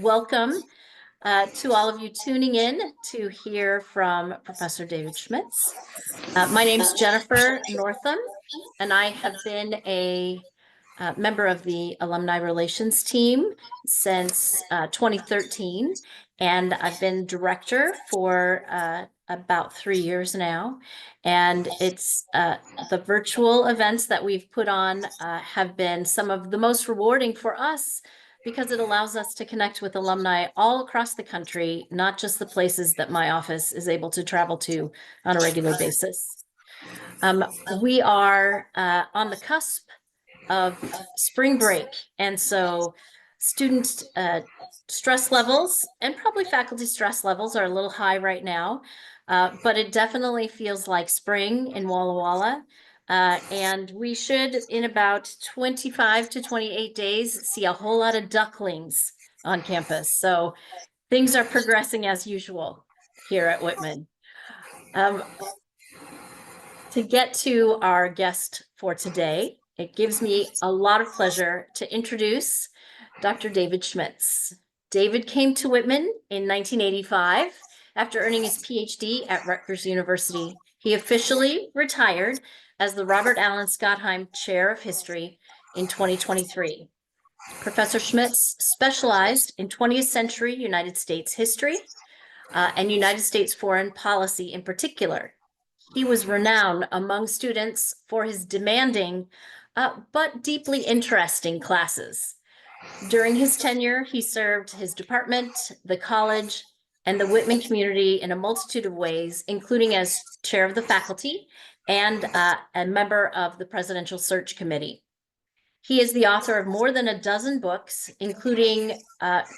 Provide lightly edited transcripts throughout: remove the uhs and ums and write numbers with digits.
Welcome to all of you tuning in to hear from Professor David Schmitz. My name's Jennifer Northam, and I have been a member of the Alumni Relations team since 2013, and I've been director for about 3 years now. And it's the virtual events that we've put on have been some of the most rewarding for us because it allows us to connect with alumni all across the country, not just the places that my office is able to travel to on a regular basis. We are on the cusp of spring break, and so student stress levels and probably faculty stress levels are a little high right now, but it definitely feels like spring in Walla Walla. And we should, in about 25 to 28 days, see a whole lot of ducklings on campus. So things are progressing as usual here at Whitman. To get to our guest for today, it gives me a lot of pleasure to introduce Dr. David Schmitz. David came to Whitman in 1985 after earning his PhD at Rutgers University. He officially retired as the Robert Allen Schottheim Chair of History in 2023. Professor Schmitz specialized in 20th century United States history and United States foreign policy in particular. He was renowned among students for his demanding but deeply interesting classes. During his tenure, he served his department, the college, and the Whitman community in a multitude of ways, including as chair of the faculty and a member of the Presidential Search Committee. He is the author of more than a dozen books, including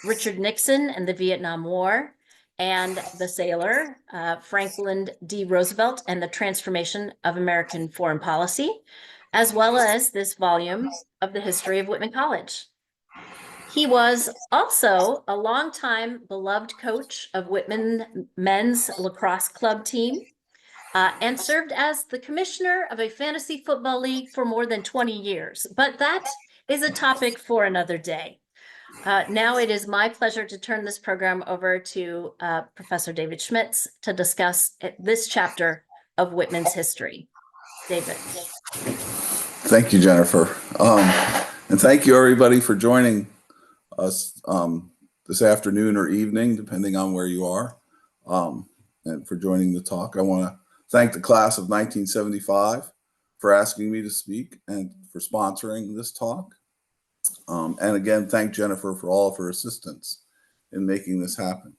Richard Nixon and the Vietnam War, and The Sailor, Franklin D. Roosevelt and the Transformation of American Foreign Policy, as well as this volume of the history of Whitman College. He was also a longtime beloved coach of Whitman men's lacrosse club team and served as the commissioner of a fantasy football league for more than 20 years. But that is a topic for another day. Now it is my pleasure to turn this program over to Professor David Schmitz to discuss this chapter of Whitman's history. David. Thank you, Jennifer. And thank you, everybody, for joining us this afternoon or evening, depending on where you are, and for joining the talk. I want to thank the class of 1975 for asking me to speak and for sponsoring this talk. And again, thank Jennifer for all of her assistance in making this happen.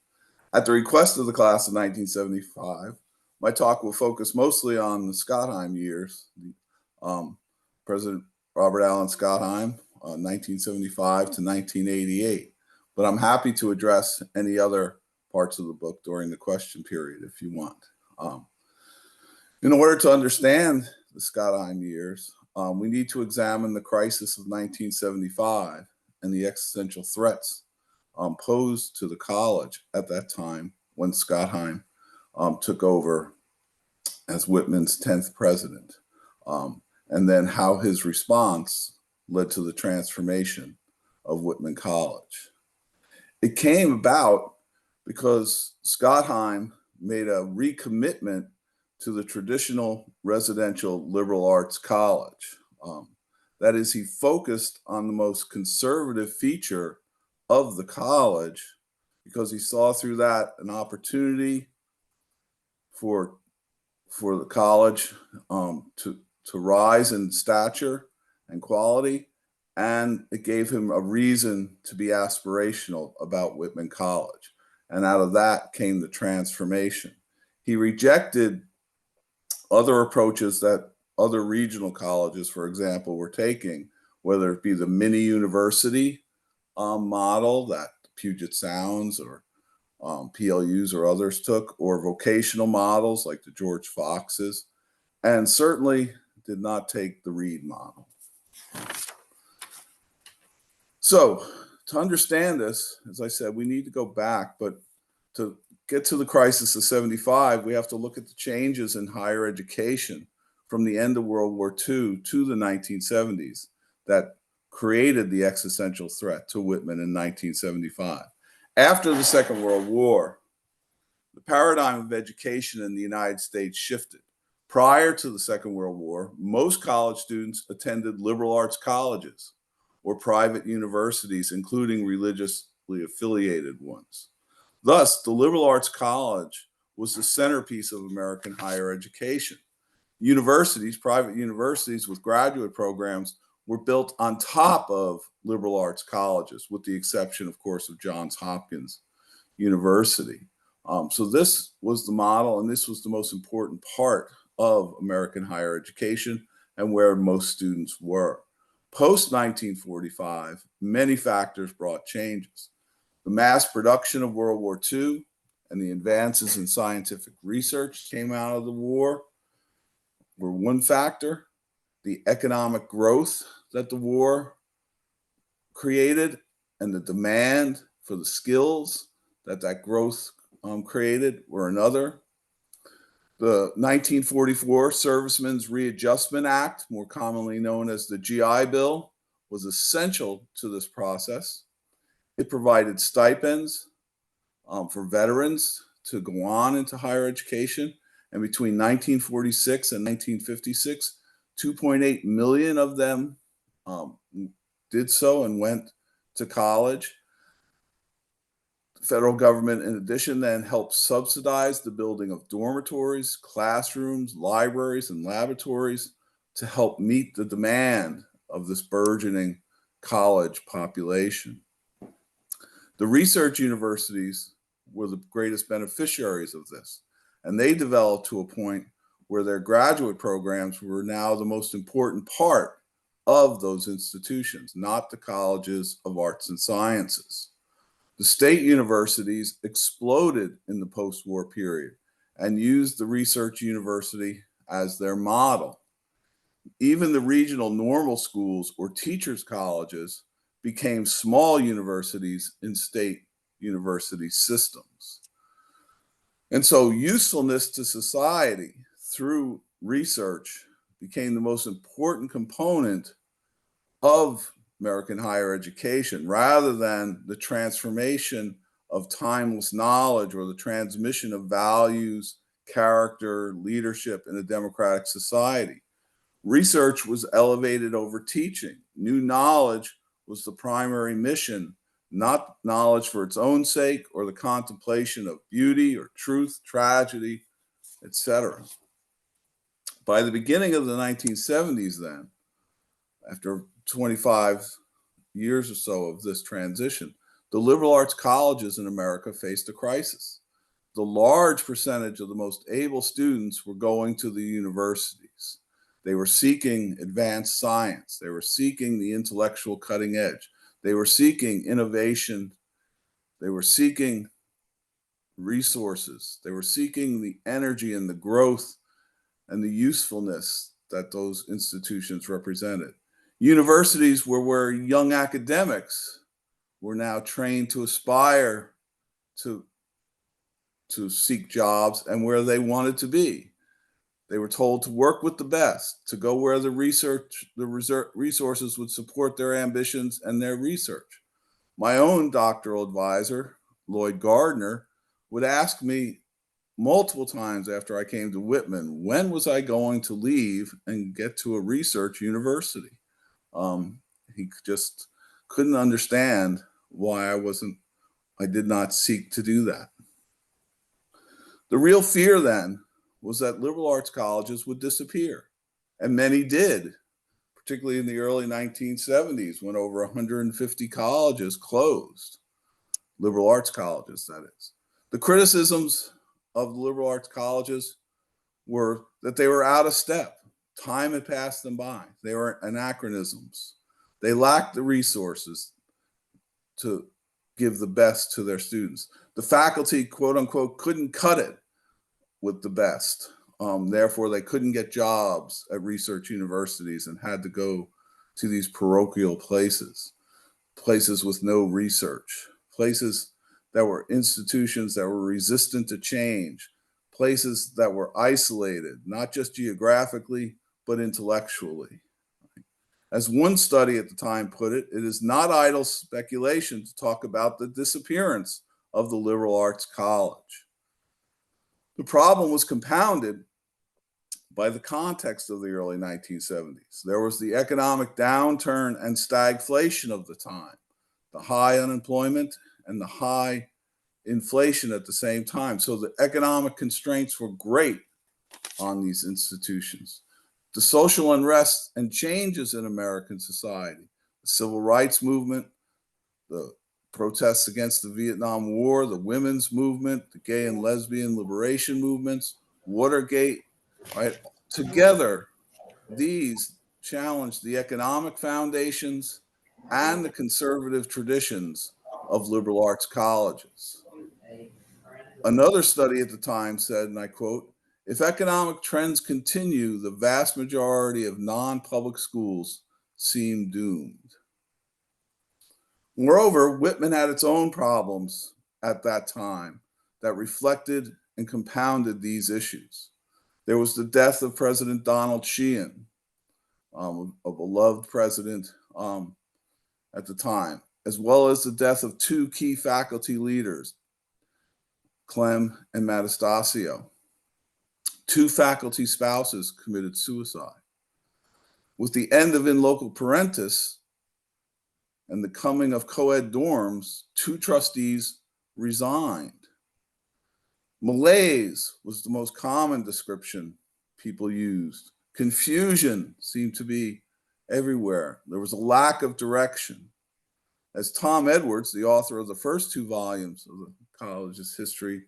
At the request of the class of 1975, my talk will focus mostly on the Schottheim years, President Robert Allen Schottheim, 1975 to 1988. But I'm happy to address any other parts of the book during the question period if you want. In order to understand the Schottheim years, we need to examine the crisis of 1975 and the existential threats posed to the college at that time when Schottheim took over as Whitman's 10th president, and then how his response led to the transformation of Whitman College. It came about because Schottheim made a recommitment to the traditional residential liberal arts college. That is, he focused on the most conservative feature of the college because he saw through that an opportunity for the college to rise in stature and quality, and it gave him a reason to be aspirational about Whitman College. And out of that came the transformation. He rejected other approaches that other regional colleges, for example, were taking, whether it be the mini university model that Puget Sounds or PLUs or others took, or vocational models like the George Foxes, and certainly did not take the Reed model. So to understand this, as I said, we need to go back, but to get to the crisis of 75, we have to look at the changes in higher education from the end of World War II to the 1970s that created the existential threat to Whitman in 1975. After the Second World War, the paradigm of education in the United States shifted. Prior to the Second World War, most college students attended liberal arts colleges or private universities, including religiously affiliated ones. Thus, the liberal arts college was the centerpiece of American higher education. Universities, private universities with graduate programs, were built on top of liberal arts colleges, with the exception, of course, of Johns Hopkins University. So this was the model, and this was the most important part of American higher education and where most students were. Post 1945, many factors brought changes. The mass production of World War II and the advances in scientific research came out of the war were one factor. The economic growth that the war created and the demand for the skills that growth created were another. The 1944 Servicemen's Readjustment Act, more commonly known as the GI Bill, was essential to this process. It provided stipends for veterans to go on into higher education. And between 1946 and 1956, 2.8 million of them did so and went to college. The federal government, in addition, then helped subsidize the building of dormitories, classrooms, libraries, and laboratories to help meet the demand of this burgeoning college population. The research universities were the greatest beneficiaries of this, and they developed to a point where their graduate programs were now the most important part of those institutions, not the colleges of arts and sciences. The state universities exploded in the post-war period and used the research university as their model. Even the regional normal schools or teachers' colleges became small universities in state university systems. And so usefulness to society through research became the most important component of American higher education, rather than the transformation of timeless knowledge or the transmission of values, character, leadership in a democratic society. Research was elevated over teaching. New knowledge was the primary mission, not knowledge for its own sake or the contemplation of beauty or truth, tragedy, etc. By the beginning of the 1970s, then, after 25 years or so of this transition, the liberal arts colleges in America faced a crisis. The large percentage of the most able students were going to the universities. They were seeking advanced science. They were seeking the intellectual cutting edge. They were seeking innovation. They were seeking resources. They were seeking the energy and the growth and the usefulness that those institutions represented. Universities were where young academics were now trained to aspire to seek jobs and where they wanted to be. They were told to work with the best, to go where the resources would support their ambitions and their research. My own doctoral advisor, Lloyd Gardner, would ask me multiple times after I came to Whitman, when was I going to leave and get to a research university? He just couldn't understand why I did not seek to do that. The real fear then was that liberal arts colleges would disappear, and many did, particularly in the early 1970s when over 150 colleges closed, liberal arts colleges, that is. The criticisms of the liberal arts colleges were that they were out of step. Time had passed them by. They were anachronisms. They lacked the resources to give the best to their students. The faculty, quote unquote, couldn't cut it with the best. Therefore, they couldn't get jobs at research universities and had to go to these parochial places with no research, places that were institutions that were resistant to change, places that were isolated, not just geographically, but intellectually. As one study at the time put it, it is not idle speculation to talk about the disappearance of the liberal arts college. The problem was compounded by the context of the early 1970s. There was the economic downturn and stagflation of the time, the high unemployment and the high inflation at the same time. So the economic constraints were great on these institutions. The social unrest and changes in American society, the civil rights movement, the protests against the Vietnam War, the women's movement, the gay and lesbian liberation movements, Watergate, right? Together, these challenged the economic foundations and the conservative traditions of liberal arts colleges. Another study at the time said, and I quote, "If economic trends continue, the vast majority of non-public schools seem doomed." Moreover, Whitman had its own problems at that time that reflected and compounded these issues. There was the death of President Donald Sheehan, a beloved president at the time, as well as the death of two key faculty leaders, Clem and Metastasio. Two faculty spouses committed suicide. With the end of In Loco Parentis and the coming of co-ed dorms, two trustees resigned. Malaise was the most common description people used. Confusion seemed to be everywhere. There was a lack of direction. As Tom Edwards, the author of the first two volumes of the college's history,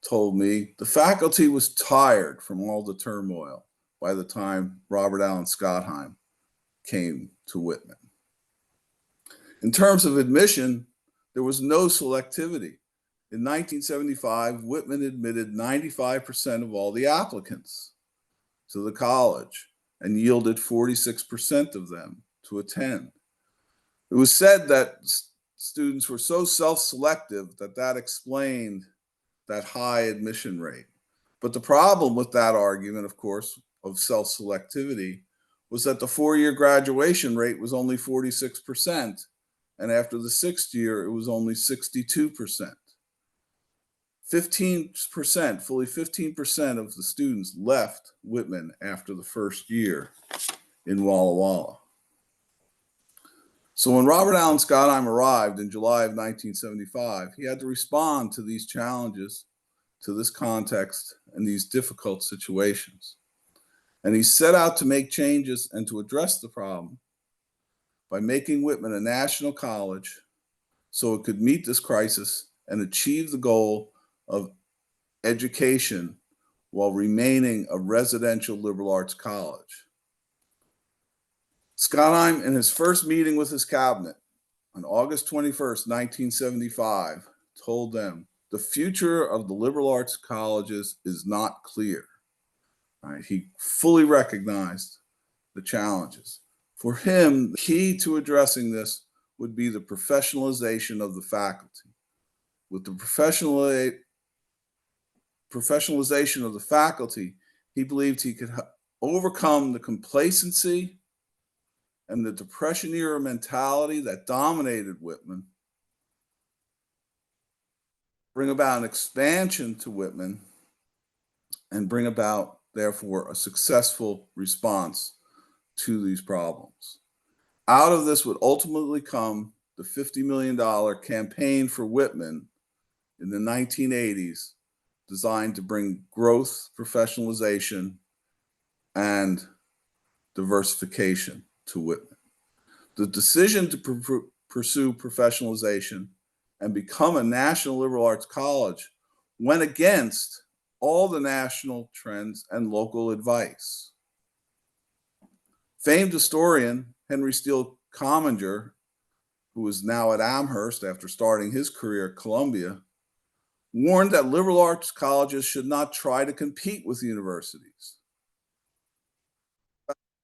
told me, the faculty was tired from all the turmoil by the time Robert Allen Schottheim came to Whitman. In terms of admission, there was no selectivity. In 1975, Whitman admitted 95% of all the applicants to the college and yielded 46% of them to attend. It was said that students were so self-selective that explained that high admission rate. But the problem with that argument, of course, of self-selectivity was that the four-year graduation rate was only 46%, and after the sixth year, it was only 62%. 15%, fully 15% of the students left Whitman after the first year in Walla Walla. So when Robert Allen Schottheim arrived in July of 1975, he had to respond to these challenges, to this context, and these difficult situations. And he set out to make changes and to address the problem by making Whitman a national college so it could meet this crisis and achieve the goal of education while remaining a residential liberal arts college. Schottheim, in his first meeting with his cabinet on August 21st, 1975, told them, the future of the liberal arts colleges is not clear. Right? He fully recognized the challenges. For him, the key to addressing this would be the professionalization of the faculty. With the professionalization of the faculty, he believed he could overcome the complacency and the Depression-era mentality that dominated Whitman, bring about an expansion to Whitman, and bring about, therefore, a successful response to these problems. Out of this would ultimately come the $50 million campaign for Whitman in the 1980s, designed to bring growth, professionalization, and diversification to Whitman. The decision to pursue professionalization and become a national liberal arts college went against all the national trends and local advice. Famed historian Henry Steele Commager, who is now at Amherst after starting his career at Columbia, warned that liberal arts colleges should not try to compete with universities.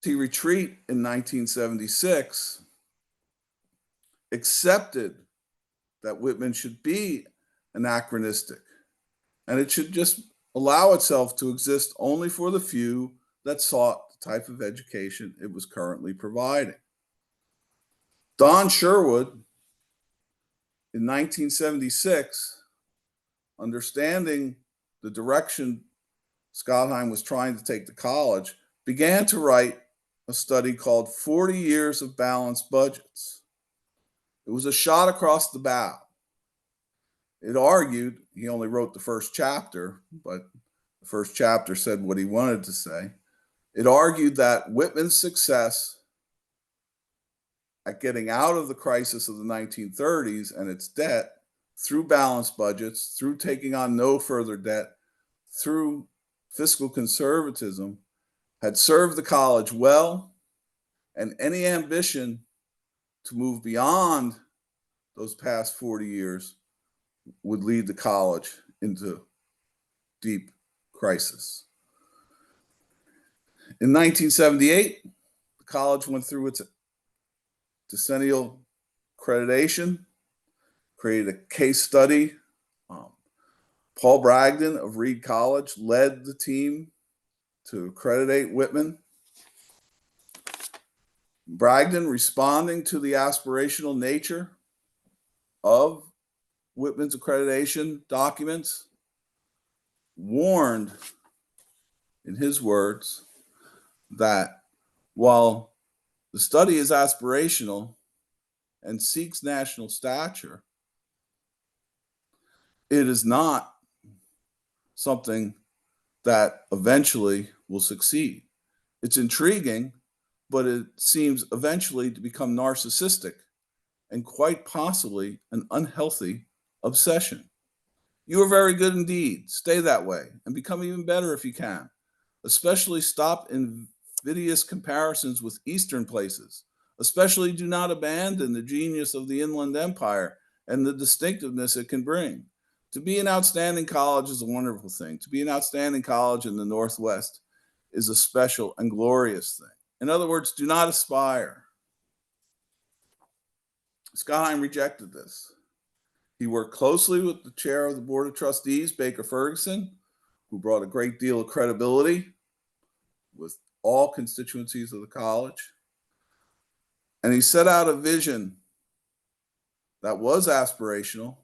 Faculty retreat in 1976 accepted that Whitman should be anachronistic and it should just allow itself to exist only for the few that sought the type of education it was currently providing. Don Sherwood, in 1976, understanding the direction Schottheim was trying to take the college, began to write a study called 40 Years of Balanced Budgets. It was a shot across the bow. It argued, he only wrote the first chapter, but the first chapter said what he wanted to say. It argued that Whitman's success at getting out of the crisis of the 1930s and its debt through balanced budgets, through taking on no further debt, through fiscal conservatism, had served the college well, and any ambition to move beyond those past 40 years would lead the college into deep crisis. In 1978, the college went through its decennial accreditation, created a case study. Paul Bragdon of Reed College led the team to accreditate Whitman. Bragdon, responding to the aspirational nature of Whitman's accreditation documents, warned, in his words, that while the study is aspirational and seeks national stature, it is not something that eventually will succeed. It's intriguing, but it seems eventually to become narcissistic and quite possibly an unhealthy obsession. You are very good indeed. Stay that way and become even better if you can. Especially stop invidious comparisons with Eastern places. Especially do not abandon the genius of the Inland Empire and the distinctiveness it can bring. To be an outstanding college is a wonderful thing. To be an outstanding college in the Northwest is a special and glorious thing. In other words, do not aspire. Schottheim rejected this. He worked closely with the chair of the Board of Trustees, Baker Ferguson, who brought a great deal of credibility with all constituencies of the college. And he set out a vision that was aspirational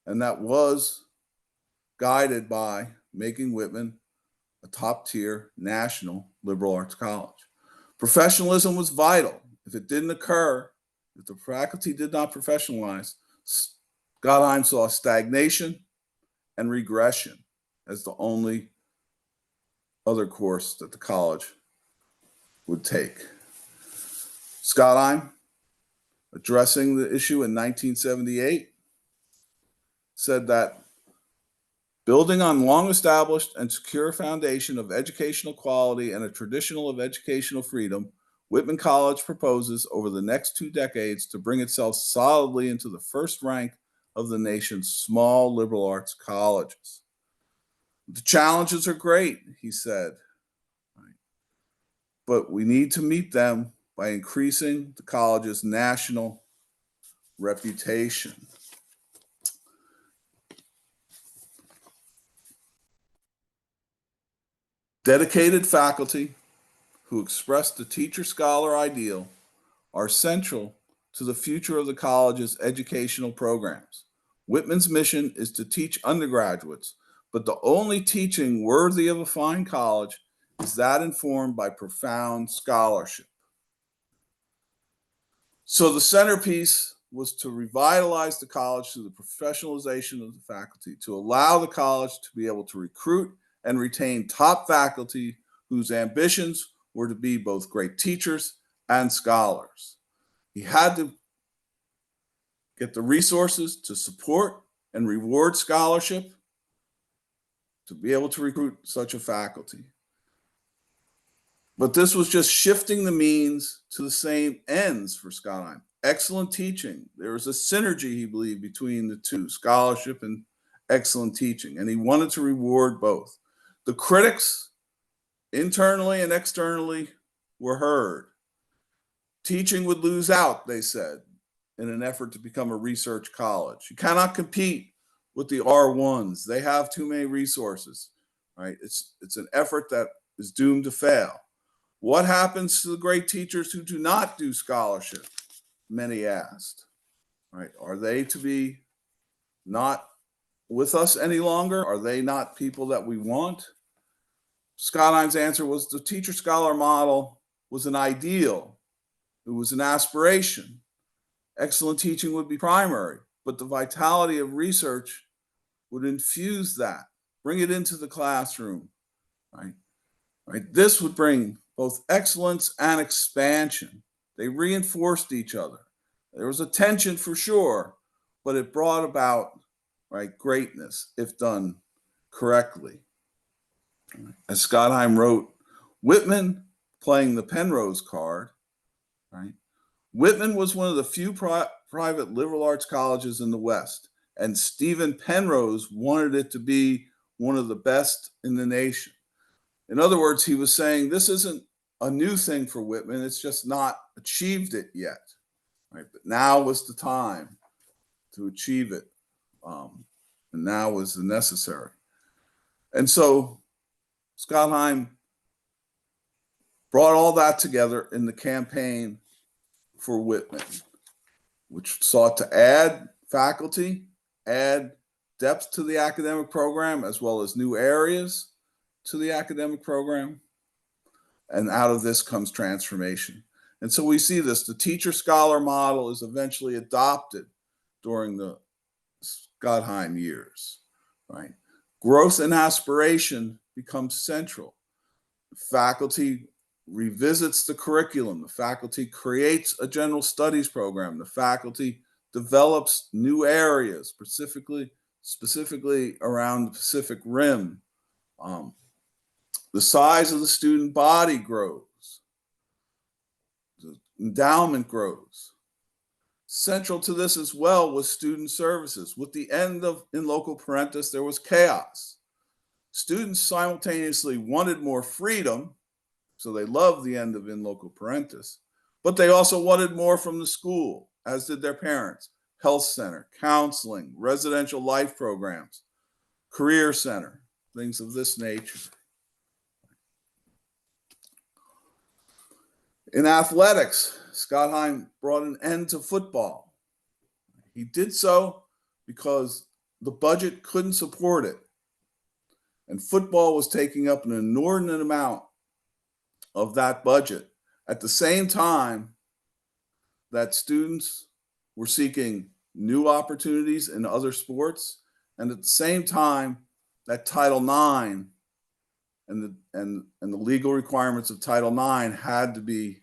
and that was guided by making Whitman a top-tier national liberal arts college. Professionalism was vital. If it didn't occur, if the faculty did not professionalize, Schottheim saw stagnation and regression as the only other course that the college would take. Schottheim, addressing the issue in 1978, said that building on long-established and secure foundation of educational quality and a tradition of educational freedom, Whitman College proposes over the next 2 decades to bring itself solidly into the first rank of the nation's small liberal arts colleges. The challenges are great, he said, but we need to meet them by increasing the college's national reputation. Dedicated faculty who express the teacher-scholar ideal are central to the future of the college's educational programs. Whitman's mission is to teach undergraduates, but the only teaching worthy of a fine college is that informed by profound scholarship. So the centerpiece was to revitalize the college through the professionalization of the faculty, to allow the college to be able to recruit and retain top faculty whose ambitions were to be both great teachers and scholars. He had to get the resources to support and reward scholarship to be able to recruit such a faculty. But this was just shifting the means to the same ends for Schottheim. Excellent teaching. There was a synergy, he believed, between the two, scholarship and excellent teaching, and he wanted to reward both. The critics, internally and externally, were heard. Teaching would lose out, they said, in an effort to become a research college. You cannot compete with the R1s. They have too many resources, right? It's an effort that is doomed to fail. What happens to the great teachers who do not do scholarship? many asked, right? Are they to be not with us any longer? Are they not people that we want? Schottheim's answer was the teacher scholar model was an ideal, it was an aspiration. Excellent teaching would be primary, but the vitality of research would infuse that, bring it into the classroom, right? Right? This would bring both excellence and expansion. They reinforced each other. There was a tension for sure, but it brought about, right, greatness if done correctly. As Schottheim wrote, Whitman playing the Penrose card, right? Whitman was one of the few private liberal arts colleges in the West, and Stephen Penrose wanted it to be one of the best in the nation. In other words, he was saying this isn't a new thing for Whitman, it's just not achieved it yet. Right? But now was the time to achieve it, and now was the necessary. And so Schottheim brought all that together in the campaign for Whitman, which sought to add faculty, add depth to the academic program, as well as new areas to the academic program. And out of this comes transformation. And so we see this. The teacher-scholar model is eventually adopted during the Schottheim years, right? Growth and aspiration becomes central. Faculty revisits the curriculum. The faculty creates a general studies program. The faculty develops new areas, specifically around the Pacific Rim. The size of the student body grows. The endowment grows. Central to this as well was student services. With the end of In Loco Parentis, there was chaos. Students simultaneously wanted more freedom, so they loved the end of In Loco Parentis, but they also wanted more from the school, as did their parents. Health center, counseling, residential life programs, career center, things of this nature. In athletics, Schottheim brought an end to football. He did so because the budget couldn't support it. And football was taking up an inordinate amount of that budget at the same time that students were seeking new opportunities in other sports, and at the same time that Title IX and the legal requirements of Title IX had to be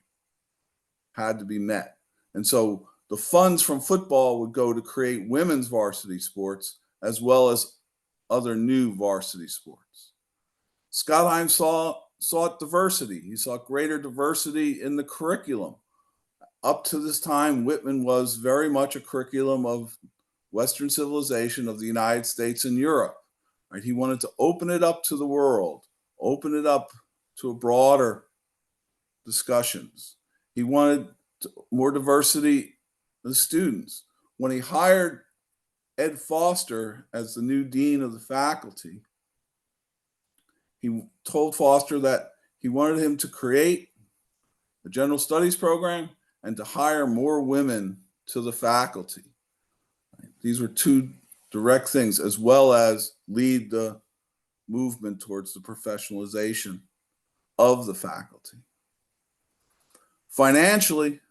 met. And so the funds from football would go to create women's varsity sports as well as other new varsity sports. Schottheim sought diversity. He sought greater diversity in the curriculum. Up to this time, Whitman was very much a curriculum of Western civilization of the United States and Europe. Right? He wanted to open it up to the world, open it up to a broader discussions. He wanted more diversity of the students. When he hired Ed Foster as the new dean of the faculty, he told Foster that he wanted him to create a general studies program and to hire more women to the faculty. These were two direct things, as well as lead the movement towards the professionalization of the faculty. Financially,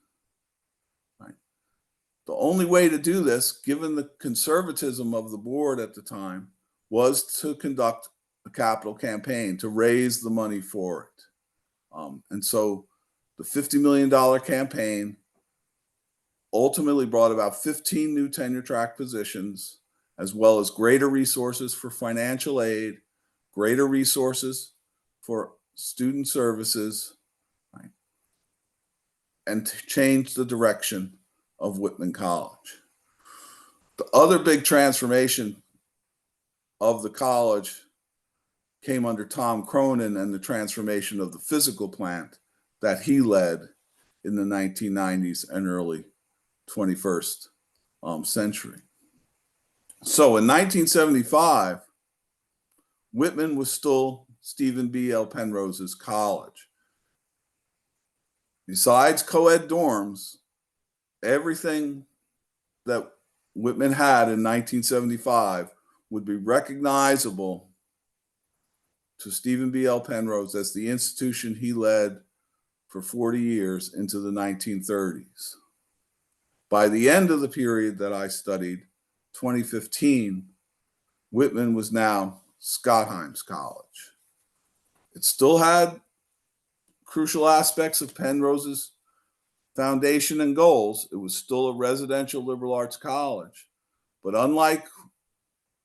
right, the only way to do this, given the conservatism of the board at the time, was to conduct a capital campaign to raise the money for it. And so the $50 million campaign ultimately brought about 15 new tenure track positions, as well as greater resources for financial aid, greater resources for student services, right, and to change the direction of Whitman College. The other big transformation of the college came under Tom Cronin and the transformation of the physical plant that he led in the 1990s and early 21st century. So in 1975, Whitman was still Stephen B. L. Penrose's college. Besides co-ed dorms, everything that Whitman had in 1975 would be recognizable to Stephen B. L. Penrose as the institution he led for 40 years into the 1930s. By the end of the period that I studied, 2015, Whitman was now Scottheim's College. It still had crucial aspects of Penrose's foundation and goals. It was still a residential liberal arts college. But unlike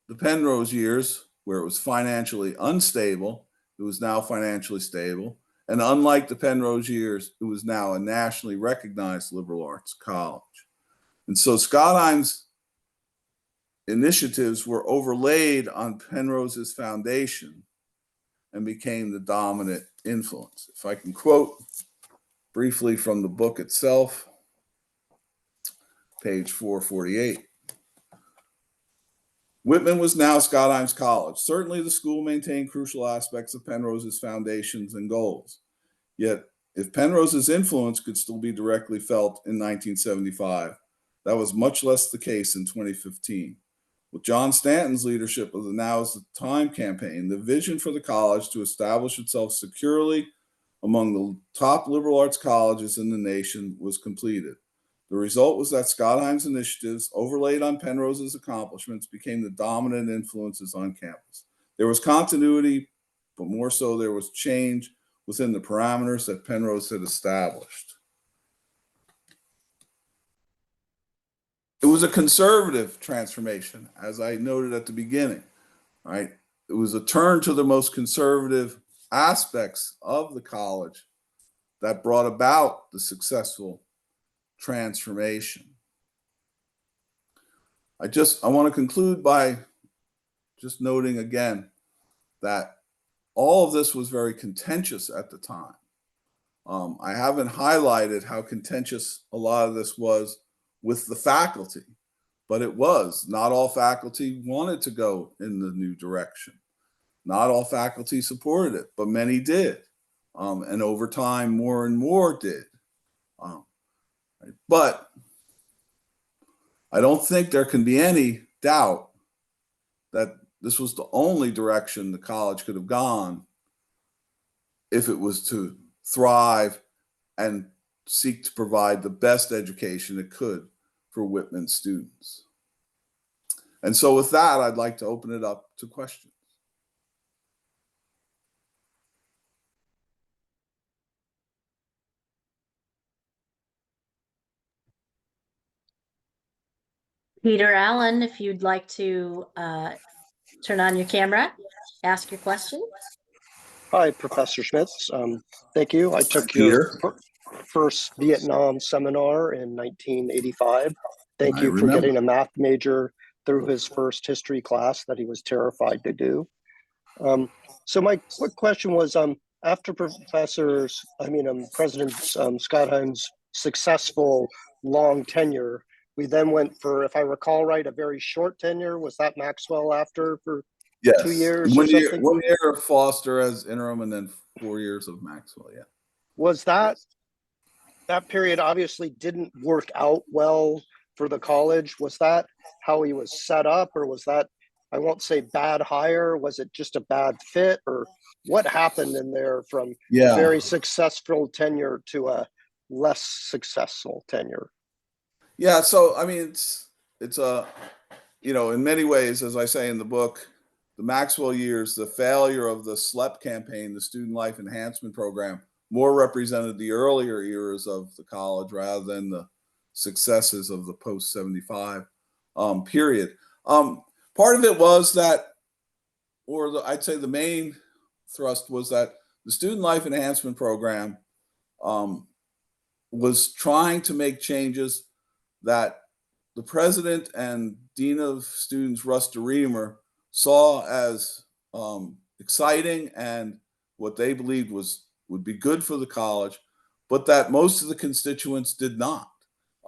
the Penrose years, where it was financially unstable, it was now financially stable. And unlike the Penrose years, it was now a nationally recognized liberal arts college. And so Scottheim's initiatives were overlaid on Penrose's foundation and became the dominant influence. If I can quote briefly from the book itself, page 448. Whitman was now Scottheim's College. Certainly the school maintained crucial aspects of Penrose's foundations and goals. Yet, if Penrose's influence could still be directly felt in 1975, that was much less the case in 2015. With John Stanton's leadership of the Now's the Time campaign, the vision for the college to establish itself securely among the top liberal arts colleges in the nation was completed. The result was that Scottheim's initiatives, overlaid on Penrose's accomplishments, became the dominant influences on campus. There was continuity, but more so there was change within the parameters that Penrose had established. It was a conservative transformation, as I noted at the beginning, right? It was a turn to the most conservative aspects of the college that brought about the successful transformation. I want to conclude by just noting again that all of this was very contentious at the time. I haven't highlighted how contentious a lot of this was with the faculty, but it was. Not all faculty wanted to go in the new direction. Not all faculty supported it, but many did. And over time, more and more did. But I don't think there can be any doubt that this was the only direction the college could have gone if it was to thrive and seek to provide the best education it could for Whitman students. And so with that, I'd like to open it up to questions. Peter Allen, if you'd like to turn on your camera, ask your question. Hi, Professor Schmitz. Thank you. I took Peter. your first Vietnam seminar in 1985. Thank I you for remember. getting a math major through his first history class that he was terrified to do. So my quick question was, after President Scottheim's successful long tenure, we then went for, if I recall right, a very short tenure. Was that Maxwell after for Yes. 2 years One or year, something? 1 year of Foster as interim and then 4 years of Maxwell, yeah. Was that period obviously didn't work out well for the college? Was that how he was set up, or was that, I won't say bad hire, was it just a bad fit, or what happened in there from very successful tenure to a less successful tenure? Yeah, so I mean, it's a, in many ways, as I say in the book, the Maxwell years, the failure of the SLEP campaign, the Student Life Enhancement Program, more represented the earlier eras of the college rather than the successes of the post-75 period. Part of it was that, I'd say the main thrust was that the Student Life Enhancement Program was trying to make changes that the president and dean of students, Russ DeReamer, saw as exciting and what they believed would be good for the college, but that most of the constituents did not.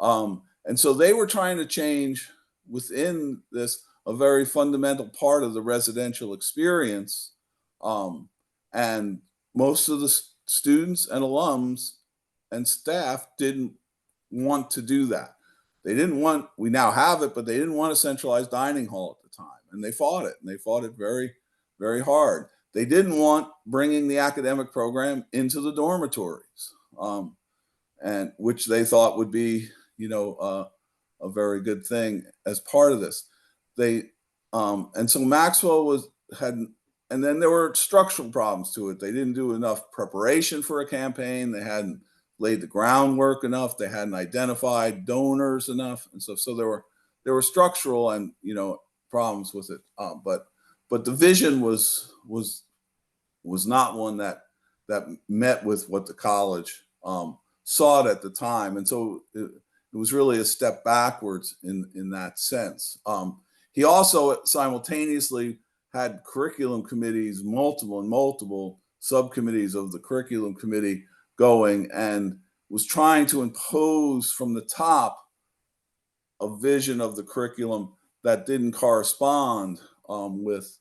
And so they were trying to change within this a very fundamental part of the residential experience. And most of the students and alums and staff didn't want to do that. they didn't want, we now have it, but they didn't want a centralized dining hall at the time. And they fought it, and they fought it very, very hard. They didn't want bringing the academic program into the dormitories, and which they thought would be, a very good thing as part of this. And so Maxwell and then there were structural problems to it. They didn't do enough preparation for a campaign. They hadn't laid the groundwork enough. They hadn't identified donors enough, and so there were structural and problems with it. But the vision was not one that met with what the college sought at the time, and so it was really a step backwards in that sense. He also simultaneously had curriculum committees, multiple subcommittees of the curriculum committee going, and was trying to impose from the top a vision of the curriculum that didn't correspond with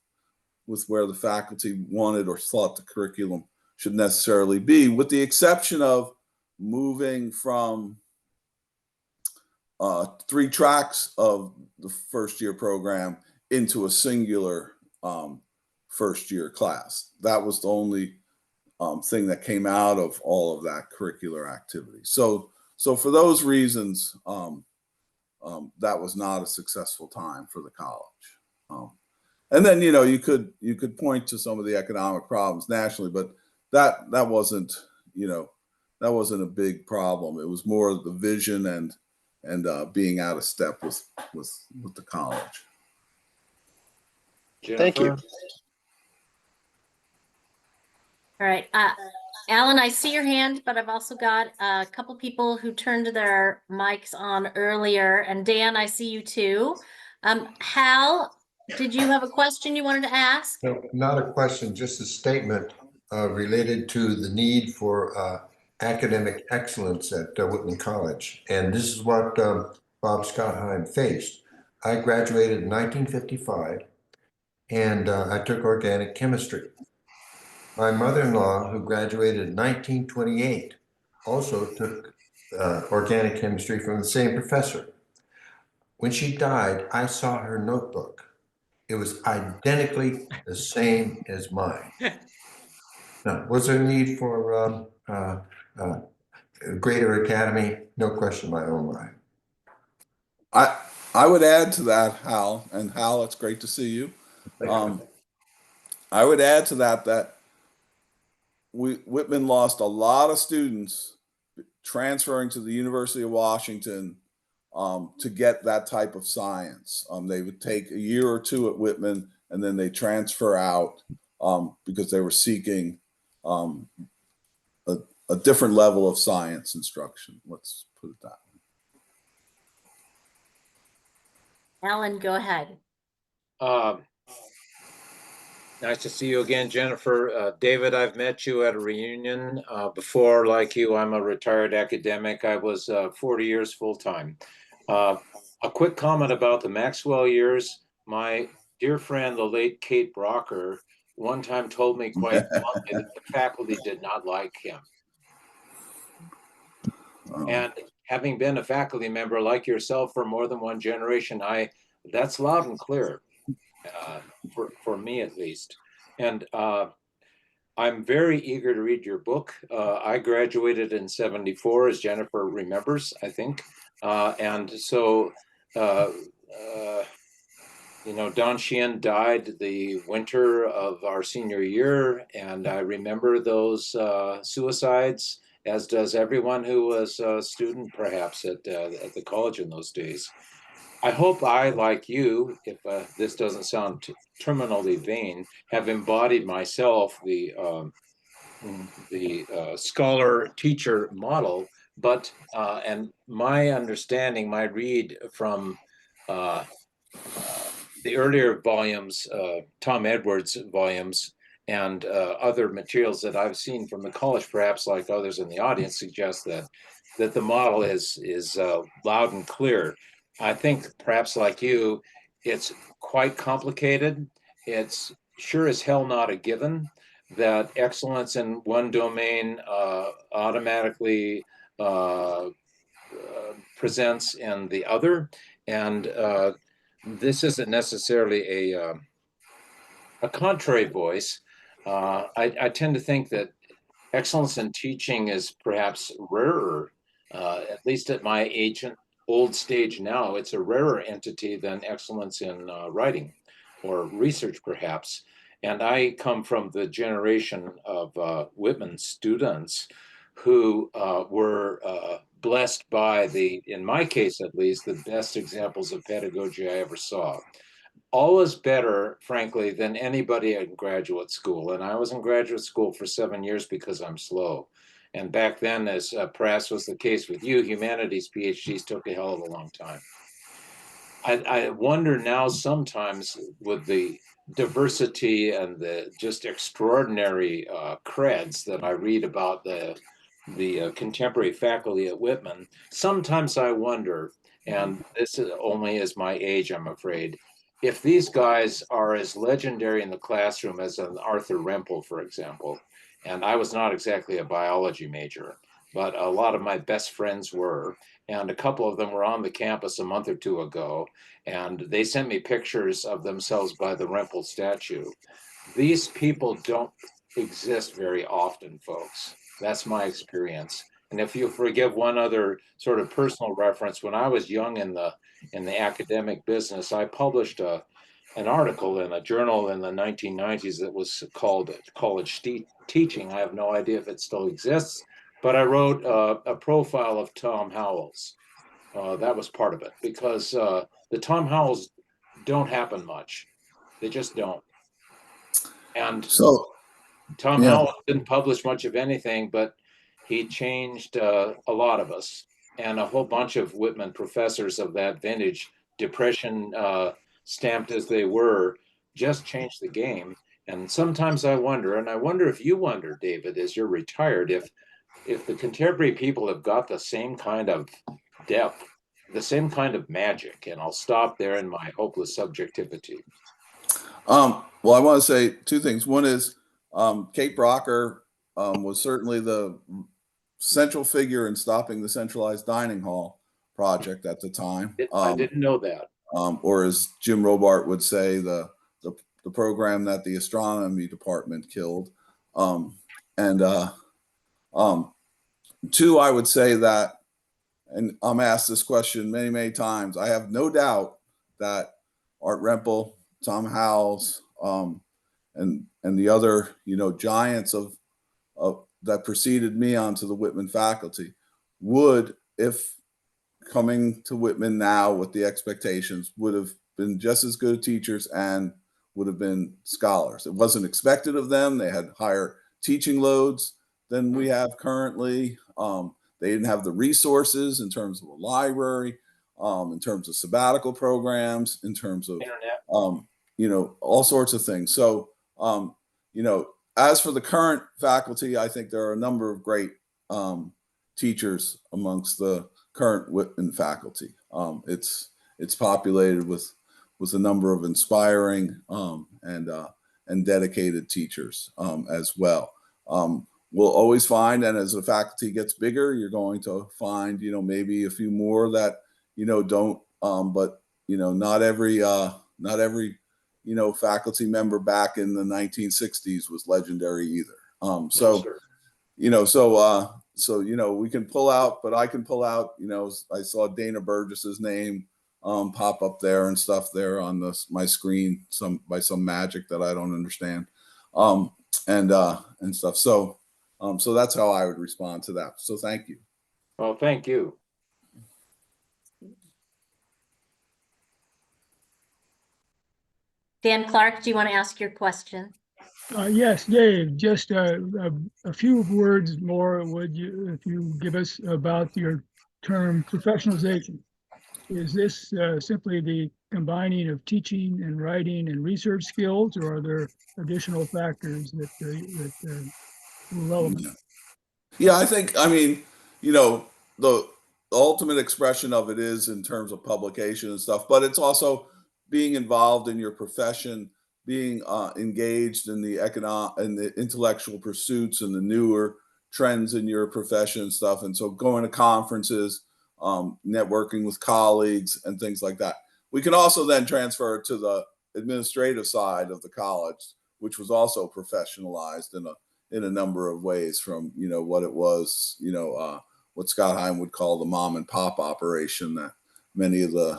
where the faculty wanted or thought the curriculum should necessarily be, with the exception of moving from 3 tracks of the first year program into a singular first year class. That was the only thing that came out of all of that curricular activity. So for those reasons, that was not a successful time for the college. And then you could point to some of the economic problems nationally, but that wasn't a big problem. It was more the vision and being out of step with the college. Jennifer? Thank you. All right. Alan, I see your hand, but I've also got a couple people who turned their mics on earlier. And Dan, I see you too. Hal, did you have a question you wanted to ask? No, not a question, just a statement related to the need for academic excellence at Whitman College. And this is what Bob Schottheim faced. I graduated in 1955, and I took organic chemistry. My mother-in-law, who graduated in 1928, also took organic chemistry from the same professor. When she died, I saw her notebook. It was identically the same as mine. Now, was there a need for greater academy? No question in my own mind. I would add to that, Hal, and Hal, it's great to see you. I would add to that Whitman lost a lot of students transferring to the University of Washington to get that type of science. They would take a year or two at Whitman, and then they transfer out because they were seeking a different level of science instruction. Let's put it that way. Alan, go ahead. Nice to see you again, Jennifer. David, I've met you at a reunion before. Like you, I'm a retired academic. I was 40 years full-time. A quick comment about the Maxwell years. My dear friend, the late Kate Brocker, one time told me quite bluntly that the faculty did not like him. And having been a faculty member like yourself for more than one generation, that's loud and clear. For me at least. And I'm very eager to read your book. I graduated in '74, as Jennifer remembers, I think. And so, Don Sheehan died the winter of our senior year. And I remember those suicides, as does everyone who was a student perhaps at the college in those days. I hope I, like you, if this doesn't sound terminally vain, have embodied myself the scholar-teacher model. But and my understanding, my read from the earlier volumes, Tom Edwards volumes, and other materials that I've seen from the college, perhaps like others in the audience, suggest that the model is loud and clear. I think perhaps like you, it's quite complicated. It's sure as hell not a given that excellence in one domain automatically presents in the other. And this isn't necessarily a contrary voice. I tend to think that excellence in teaching is perhaps rarer, at least at my old stage now. It's a rarer entity than excellence in writing or research, perhaps. And I come from the generation of Whitman students who were blessed by in my case at least, the best examples of pedagogy I ever saw. Always better, frankly, than anybody in graduate school. And I was in graduate school for 7 years because I'm slow. And back then, as perhaps was the case with you, humanities PhDs took a hell of a long time. I wonder now sometimes with the diversity and the just extraordinary creds that I read about the contemporary faculty at Whitman, sometimes I wonder, and this is only is my age, I'm afraid, if these guys are as legendary in the classroom as an Arthur Rempel, for example. And I was not exactly a biology major, but a lot of my best friends were. And a couple of them were on the campus a month or two ago, and they sent me pictures of themselves by the Rempel statue. These people don't exist very often, folks. That's my experience. And if you forgive one other sort of personal reference, when I was young in the academic business, I published an article in a journal in the 1990s that was called College Teaching. I have no idea if it still exists, but I wrote a profile of Tom Howells. That was part of it, because the Tom Howells don't happen much. They just don't. And So, Tom yeah. Howells didn't publish much of anything, but he changed a lot of us. And a whole bunch of Whitman professors of that vintage, depression stamped as they were, just changed the game. And sometimes I wonder, and I wonder if you wonder, David, as you're retired, if the contemporary people have got the same kind of depth, the same kind of magic. And I'll stop there in my hopeless subjectivity. Well, I want to say two things. One is Kate Brocker was certainly the central figure in stopping the centralized dining hall project at the time. I didn't know that. Or as Jim Robart would say, the program that the astronomy department killed. Two, I would say that, and I'm asked this question many, many times, I have no doubt that Art Rempel, Tom Howells, and the other, giants of that preceded me onto the Whitman faculty would, if coming to Whitman now with the expectations, would have been just as good teachers and would have been scholars. It wasn't expected of them. They had higher teaching loads than we have currently. They didn't have the resources in terms of a library, in terms of sabbatical programs, in terms of Internet. all sorts of things. So, as for the current faculty, I think there are a number of great teachers amongst the current Whitman faculty. It's populated with a number of inspiring and dedicated teachers as well. We'll always find, and as the faculty gets bigger, you're going to find, maybe a few more that, don't, but, not every, faculty member back in the 1960s was legendary either. So we can pull out, but I can pull out, I saw Dana Burgess's name pop up there and stuff there on my screen, by some magic that I don't understand, and stuff. So that's how I would respond to that. So thank you. Well, thank you. Dan Clark, do you want to ask your question? Yes, Dave, just a few words more, would you, if you give us about your term professionalization. Is this simply the combining of teaching and writing and research skills, or are there additional factors that are relevant? Yeah, the ultimate expression of it is in terms of publication and stuff, but it's also being involved in your profession, being engaged in the intellectual pursuits and the newer trends in your profession and stuff. And so going to conferences, networking with colleagues and things like that. We can also then transfer to the administrative side of the college, which was also professionalized in a number of ways, from what it was, what Scott Heim would call the mom and pop operation that many of the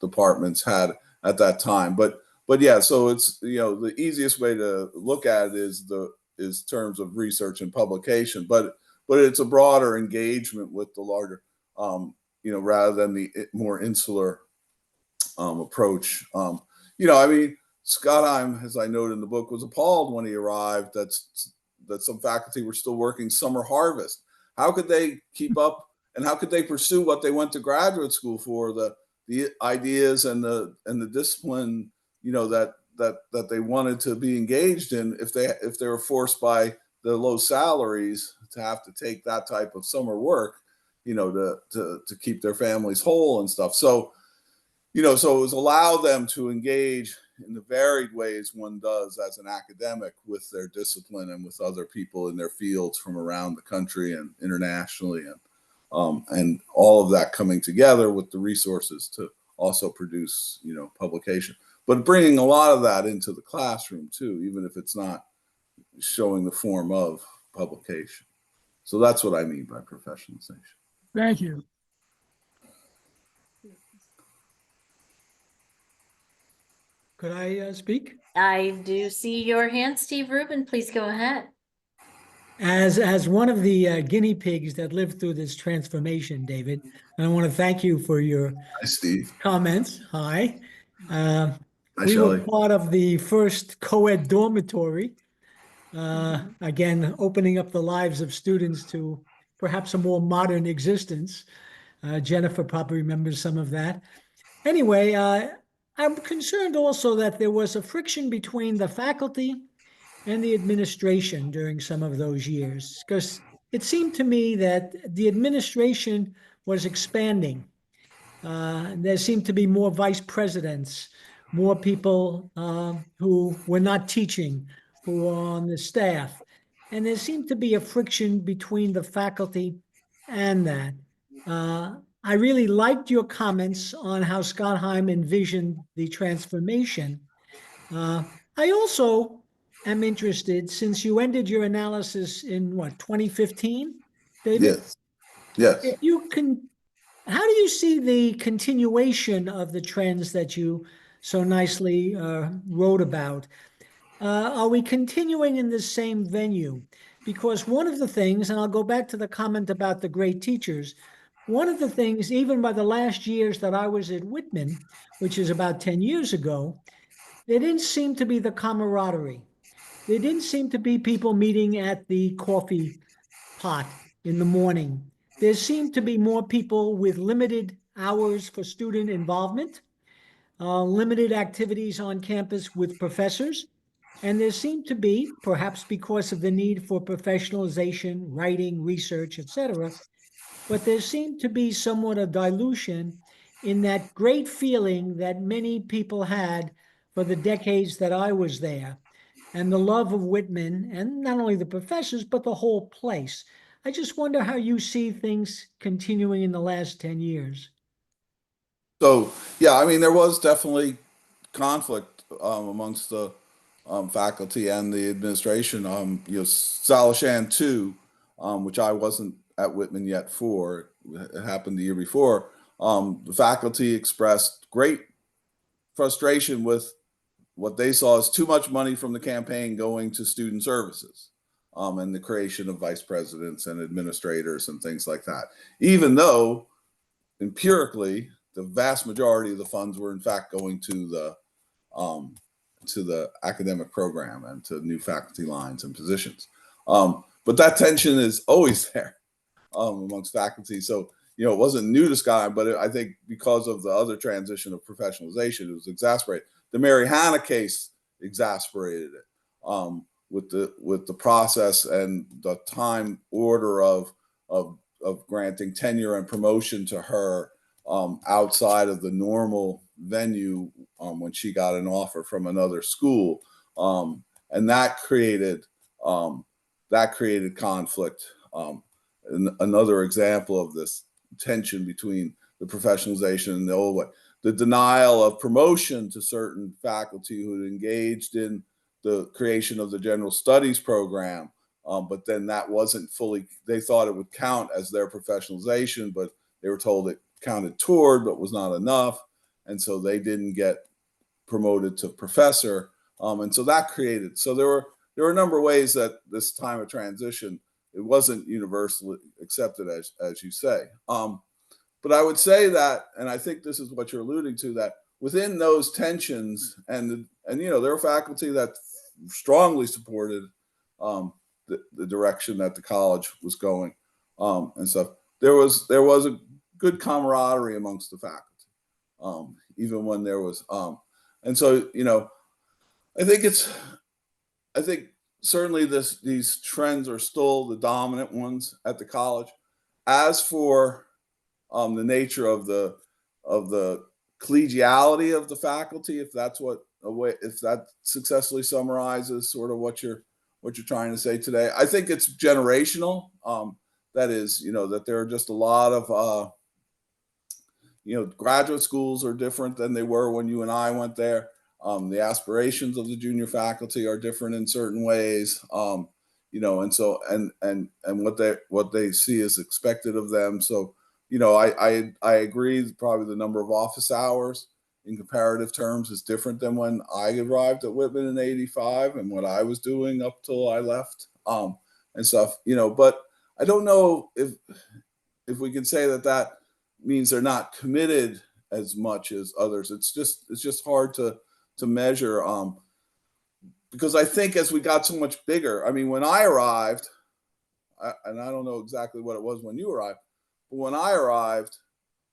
departments had at that time. But yeah, so it's the easiest way to look at it is terms of research and publication, but it's a broader engagement with the larger, rather than the more insular approach. I mean, Scott Heim, as I noted in the book, was appalled when he arrived that some faculty were still working summer harvest. How could they keep up, and how could they pursue what they went to graduate school for, the ideas and the discipline, that they wanted to be engaged in, if they were forced by the low salaries to have to take that type of summer work, to keep their families whole and stuff. So so it was allow them to engage in the varied ways one does as an academic with their discipline and with other people in their fields from around the country and internationally, and all of that coming together with the resources to also produce, publication. But bringing a lot of that into the classroom too, even if it's not showing the form of publication. So that's what I mean by professionalization. Thank you. Could I speak? I do see your hand, Steve Rubin. Please go ahead. As one of the guinea pigs that lived through this transformation, David, I want to thank you for your Hi, Steve. comments. Hi. Hi, We were Shelley. part of the first co-ed dormitory, again, opening up the lives of students to perhaps a more modern existence. Jennifer probably remembers some of that. Anyway, I'm concerned also that there was a friction between the faculty and the administration during some of those years, because it seemed to me that the administration was expanding. There seemed to be more vice presidents, more people who were not teaching, who were on the staff. And there seemed to be a friction between the faculty and that. I really liked your comments on how Scott Heim envisioned the transformation. I also am interested, since you ended your analysis in what, 2015, David? Yes. If you can, how do you see the continuation of the trends that you so nicely wrote about? Are we continuing in the same venue? Because one of the things, and I'll go back to the comment about the great teachers, one of the things, even by the last years that I was at Whitman, which is about 10 years ago, there didn't seem to be the camaraderie. There didn't seem to be people meeting at the coffee pot in the morning. There seemed to be more people with limited hours for student involvement, limited activities on campus with professors. And there seemed to be, perhaps because of the need for professionalization, writing, research, etc., but there seemed to be somewhat a dilution in that great feeling that many people had for the decades that I was there, and the love of Whitman, and not only the professors, but the whole place. I just wonder how you see things continuing in the last 10 years. So, yeah, I mean, there was definitely conflict amongst the faculty and the administration. Salishan 2, which I wasn't at Whitman yet for, it happened the year before, the faculty expressed great frustration with what they saw as too much money from the campaign going to student services, and the creation of vice presidents and administrators and things like that. Even though empirically, the vast majority of the funds were in fact going to the academic program and to new faculty lines and positions. But that tension is always there amongst faculty. So, it wasn't new to Scott, but I think because of the other transition of professionalization, it was exacerbated. The Mary Hanna case exasperated it with the process and the time order of granting tenure and promotion to her outside of the normal venue when she got an offer from another school, and that created conflict. Another example of this tension between the professionalization and the old way. The denial of promotion to certain faculty who had engaged in the creation of the general studies program, but then that wasn't fully, they thought it would count as their professionalization, but they were told it counted toward, but was not enough. And so they didn't get promoted to professor. And so that created, so there were a number of ways that this time of transition, it wasn't universally accepted, as you say. But I would say that, and I think this is what you're alluding to, that within those tensions, and there were faculty that strongly supported the direction that the college was going, and stuff. There was a good camaraderie amongst the faculty, even when there was, and so I think certainly these trends are still the dominant ones at the college. As for the nature of the collegiality of the faculty, if that successfully summarizes sort of what you're trying to say today, I think it's generational. That is, that there are just a lot of graduate schools are different than they were when you and I went there. The aspirations of the junior faculty are different in certain ways, and so and what they see is expected of them. So, I agree. Probably the number of office hours in comparative terms is different than when I arrived at Whitman in '85 and what I was doing up till I left, and stuff. But I don't know if we can say that means they're not committed as much as others. It's just hard to measure, because I think as we got so much bigger, I mean, when I arrived, and I don't know exactly what it was when you arrived, but when I arrived,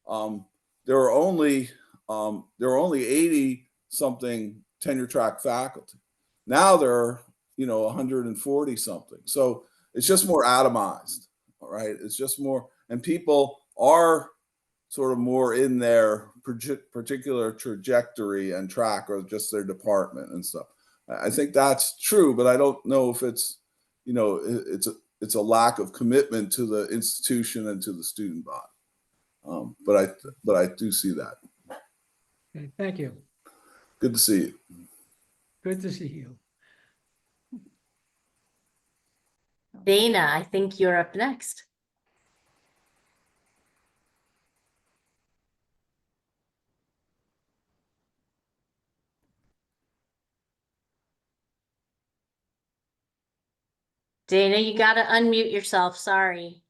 there were only 80 something tenure track faculty. Now there are 140 something. So it's just more atomized, right? It's just more, and people are sort of more in their particular trajectory and track, or just their department and stuff. I think that's true, but I don't know if it's, it's a lack of commitment to the institution and to the student body. But I do see that. Okay, thank you. Good to see you. Good to see you. Dana, I think you're up next. Dana, you got to unmute yourself. Sorry.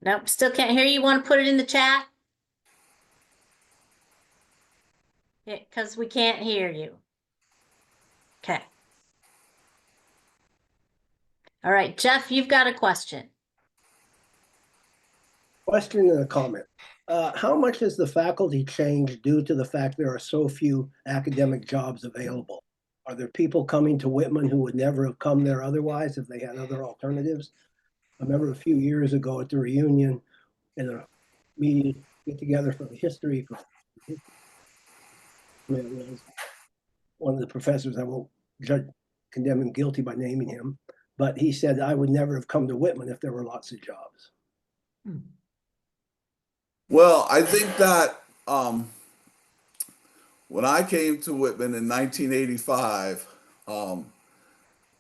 Nope, still can't hear you. You want to put it in the chat? Yeah, because we can't hear you. Okay. All right, Jeff, you've got a question. Question and a comment. How much has the faculty changed due to the fact there are so few academic jobs available? Are there people coming to Whitman who would never have come there otherwise if they had other alternatives? I remember a few years ago at the reunion in a meeting, get together for the history. One of the professors, I won't condemn him guilty by naming him, but he said, I would never have come to Whitman if there were lots of jobs. Well, I think that when I came to Whitman in 1985,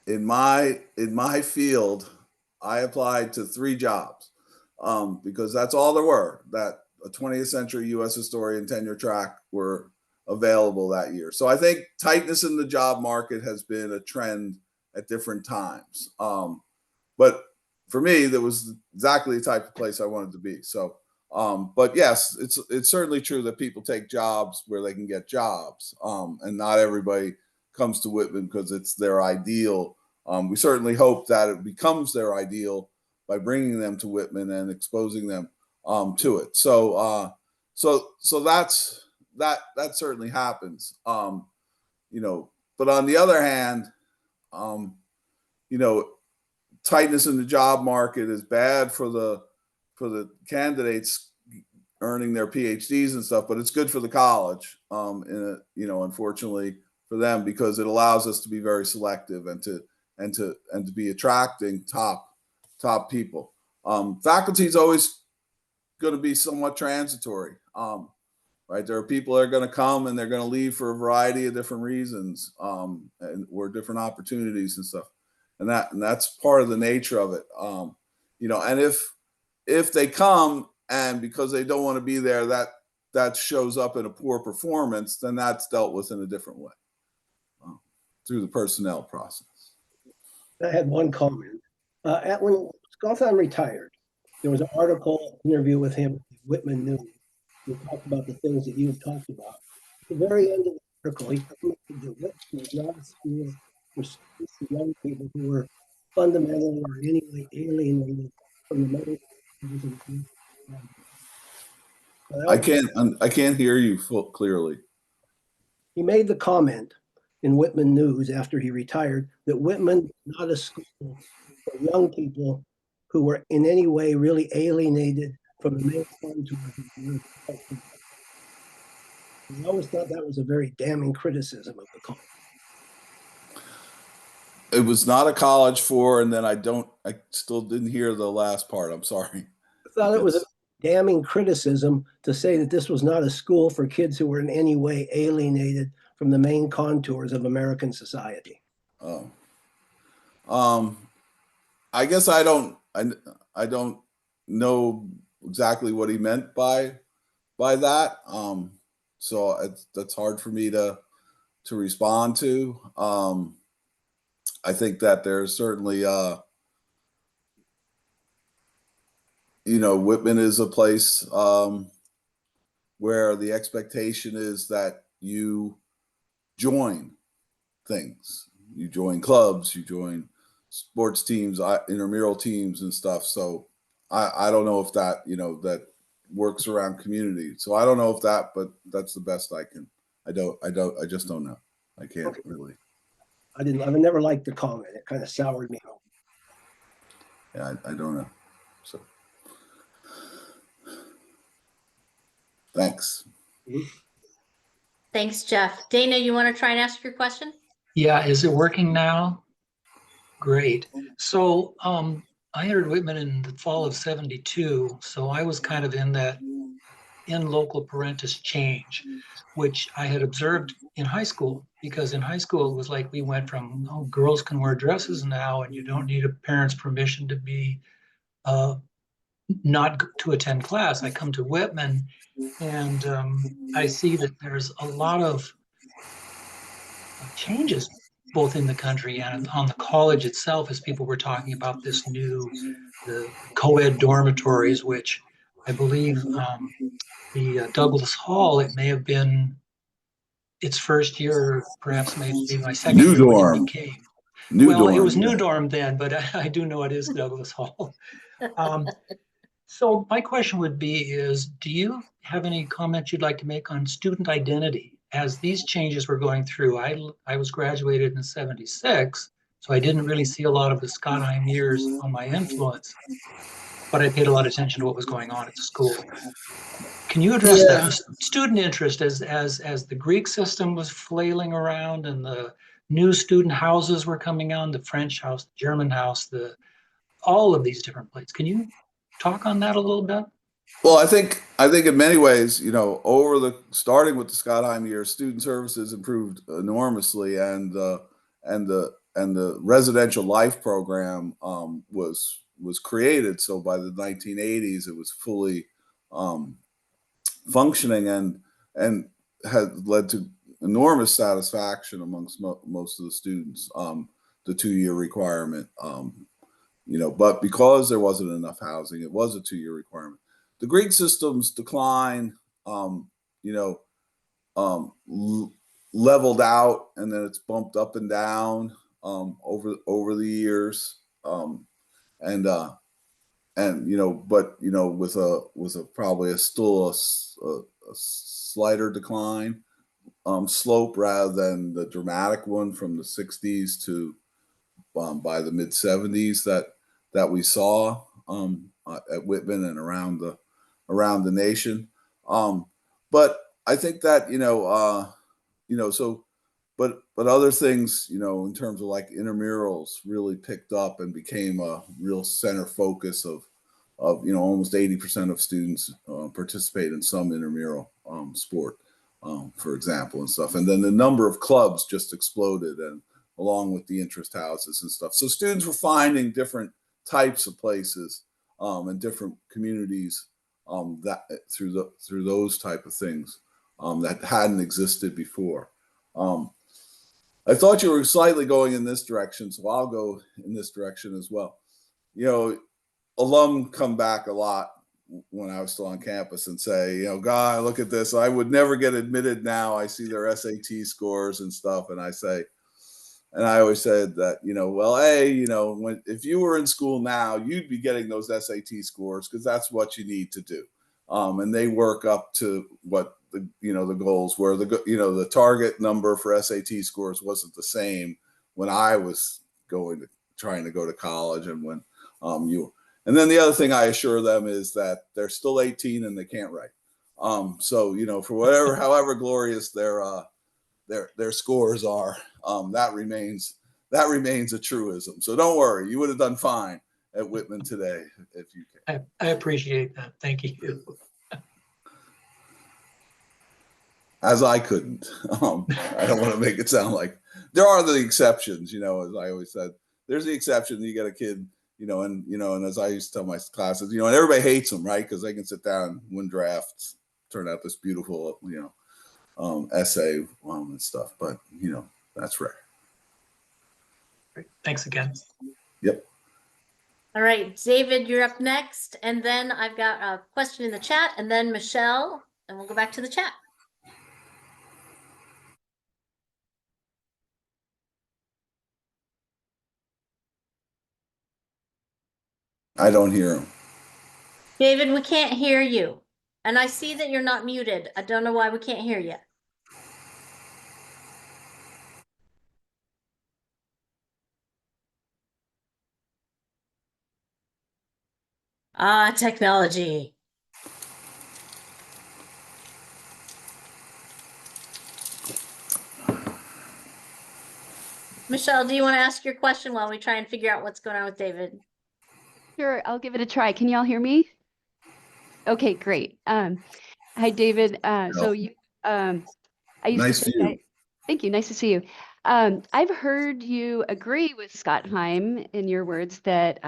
in my field, I applied to 3 jobs because that's all there were. That a 20th century U.S. historian tenure track were available that year. So I think tightness in the job market has been a trend at different times. But for me, that was exactly the type of place I wanted to be. So. But yes, it's certainly true that people take jobs where they can get jobs, and not everybody comes to Whitman because it's their ideal. We certainly hope that it becomes their ideal by bringing them to Whitman and exposing them to it. So that's that certainly happens. But on the other hand, tightness in the job market is bad for the candidates earning their PhDs and stuff, but it's good for the college, unfortunately for them, because it allows us to be very selective and to be attracting top people. Faculty is always going to be somewhat transitory, right? There are people that are going to come and they're going to leave for a variety of different reasons, or different opportunities and stuff, and that's part of the nature of it. And if they come and because they don't want to be there, that shows up in a poor performance, then that's dealt with in a different way through the personnel process. I had one comment. When Scottheim retired, there was an interview with him, Whitman News. He talked about the things that you talked about. At the very end of the article, he commented that Whitman was not a school for students and young people who were fundamentally or in any way alienated from the main. I can't hear you clearly. He made the comment in Whitman News after he retired that Whitman was not a school for young people who were in any way really alienated from the main contours. I always thought that was a very damning criticism of the college. It was not a college for, and then I still didn't hear the last part. I'm sorry. I thought it was a damning criticism to say that this was not a school for kids who were in any way alienated from the main contours of American society. Oh, I guess I don't know exactly what he meant by that. So that's hard for me to respond to. I think that there's certainly, Whitman is a place where the expectation is that you join things, you join clubs, you join sports teams, intramural teams and stuff. So I don't know if that, that works around community. So I don't know if that, but that's the best I just don't know. I can't really. I've never liked the comment. It kind of soured me. Yeah, I don't know. So thanks. Thanks, Jeff. Dana, you want to try and ask your question? Yeah, is it working now? Great. So I entered Whitman in the fall of '72. So I was kind of in that in local parentis change, which I had observed in high school, because in high school it was like we went from, oh, girls can wear dresses now and you don't need a parent's permission to be not to attend class. I come to Whitman and I see that there's a lot of changes both in the country and on the college itself, as people were talking about the co-ed dormitories, which I believe the Douglas Hall, it may have been its first year, perhaps maybe my second New year dorm. when it became. New well, dorm, it was yeah. New Dorm then, but I do know it is Douglas Hall. So my question would be do you have any comments you'd like to make on student identity? As these changes were going through, I was graduated in '76, so I didn't really see a lot of the Scottheim years on my influence, but I paid a lot of attention to what was going on at the school. Can you address that? Student interest as the Greek system was flailing around and the new student houses were coming on, the French house, the German house, all of these different places. Can you talk on that a little bit? Well, I think in many ways, starting with the Scottheim years, student services improved enormously, and the residential life program was created. So by the 1980s, it was fully functioning and had led to enormous satisfaction amongst most of the students. The 2-year requirement, but because there wasn't enough housing, it was a 2-year requirement. The Greek system's decline, leveled out, and then it's bumped up and down over the years, with a probably still a slighter decline slope rather than the dramatic one from the '60s to by the mid 70s that we saw at Whitman and around the nation. But I think that but other things, in terms of like intramurals, really picked up and became a real center focus of almost 80% of students participate in some intramural sport, for example, and stuff. And then the number of clubs just exploded, and along with the interest houses and stuff. So students were finding different types of places and different communities that through those type of things that hadn't existed before. I thought you were slightly going in this direction, so I'll go in this direction as well. Alum come back a lot when I was still on campus and say, God, look at this. I would never get admitted now. I see their SAT scores and stuff. And I always said that, if you were in school now, you'd be getting those SAT scores because that's what you need to do. And they work up to what the goals were. The target number for SAT scores wasn't the same when I was trying to go to college and when and then the other thing I assure them is that they're still 18 and they can't write. So, for however glorious their scores are, that remains a truism. So don't worry, you would have done fine at Whitman today if you can. I appreciate that. Thank you. As I couldn't. I don't want to make it sound like there are the exceptions, as I always said. There's the exception. You get a kid, and as I used to tell my classes, and everybody hates them, right? Because they can sit down and win drafts, turn out this beautiful, essay and stuff. But, that's rare. Great. Thanks again. Yep. All right, David, you're up next. And then I've got a question in the chat, and then Michelle, and we'll go back to the chat. I don't hear him. David, we can't hear you. And I see that you're not muted. I don't know why we can't hear you. Technology. Michelle, do you want to ask your question while we try and figure out what's going on with David? Sure, I'll give it a try. Can y'all hear me? Okay, great. Hi, David. So you, I used Nice to to you. thank you. Nice to see you. I've heard you agree with Scott Heim in your words that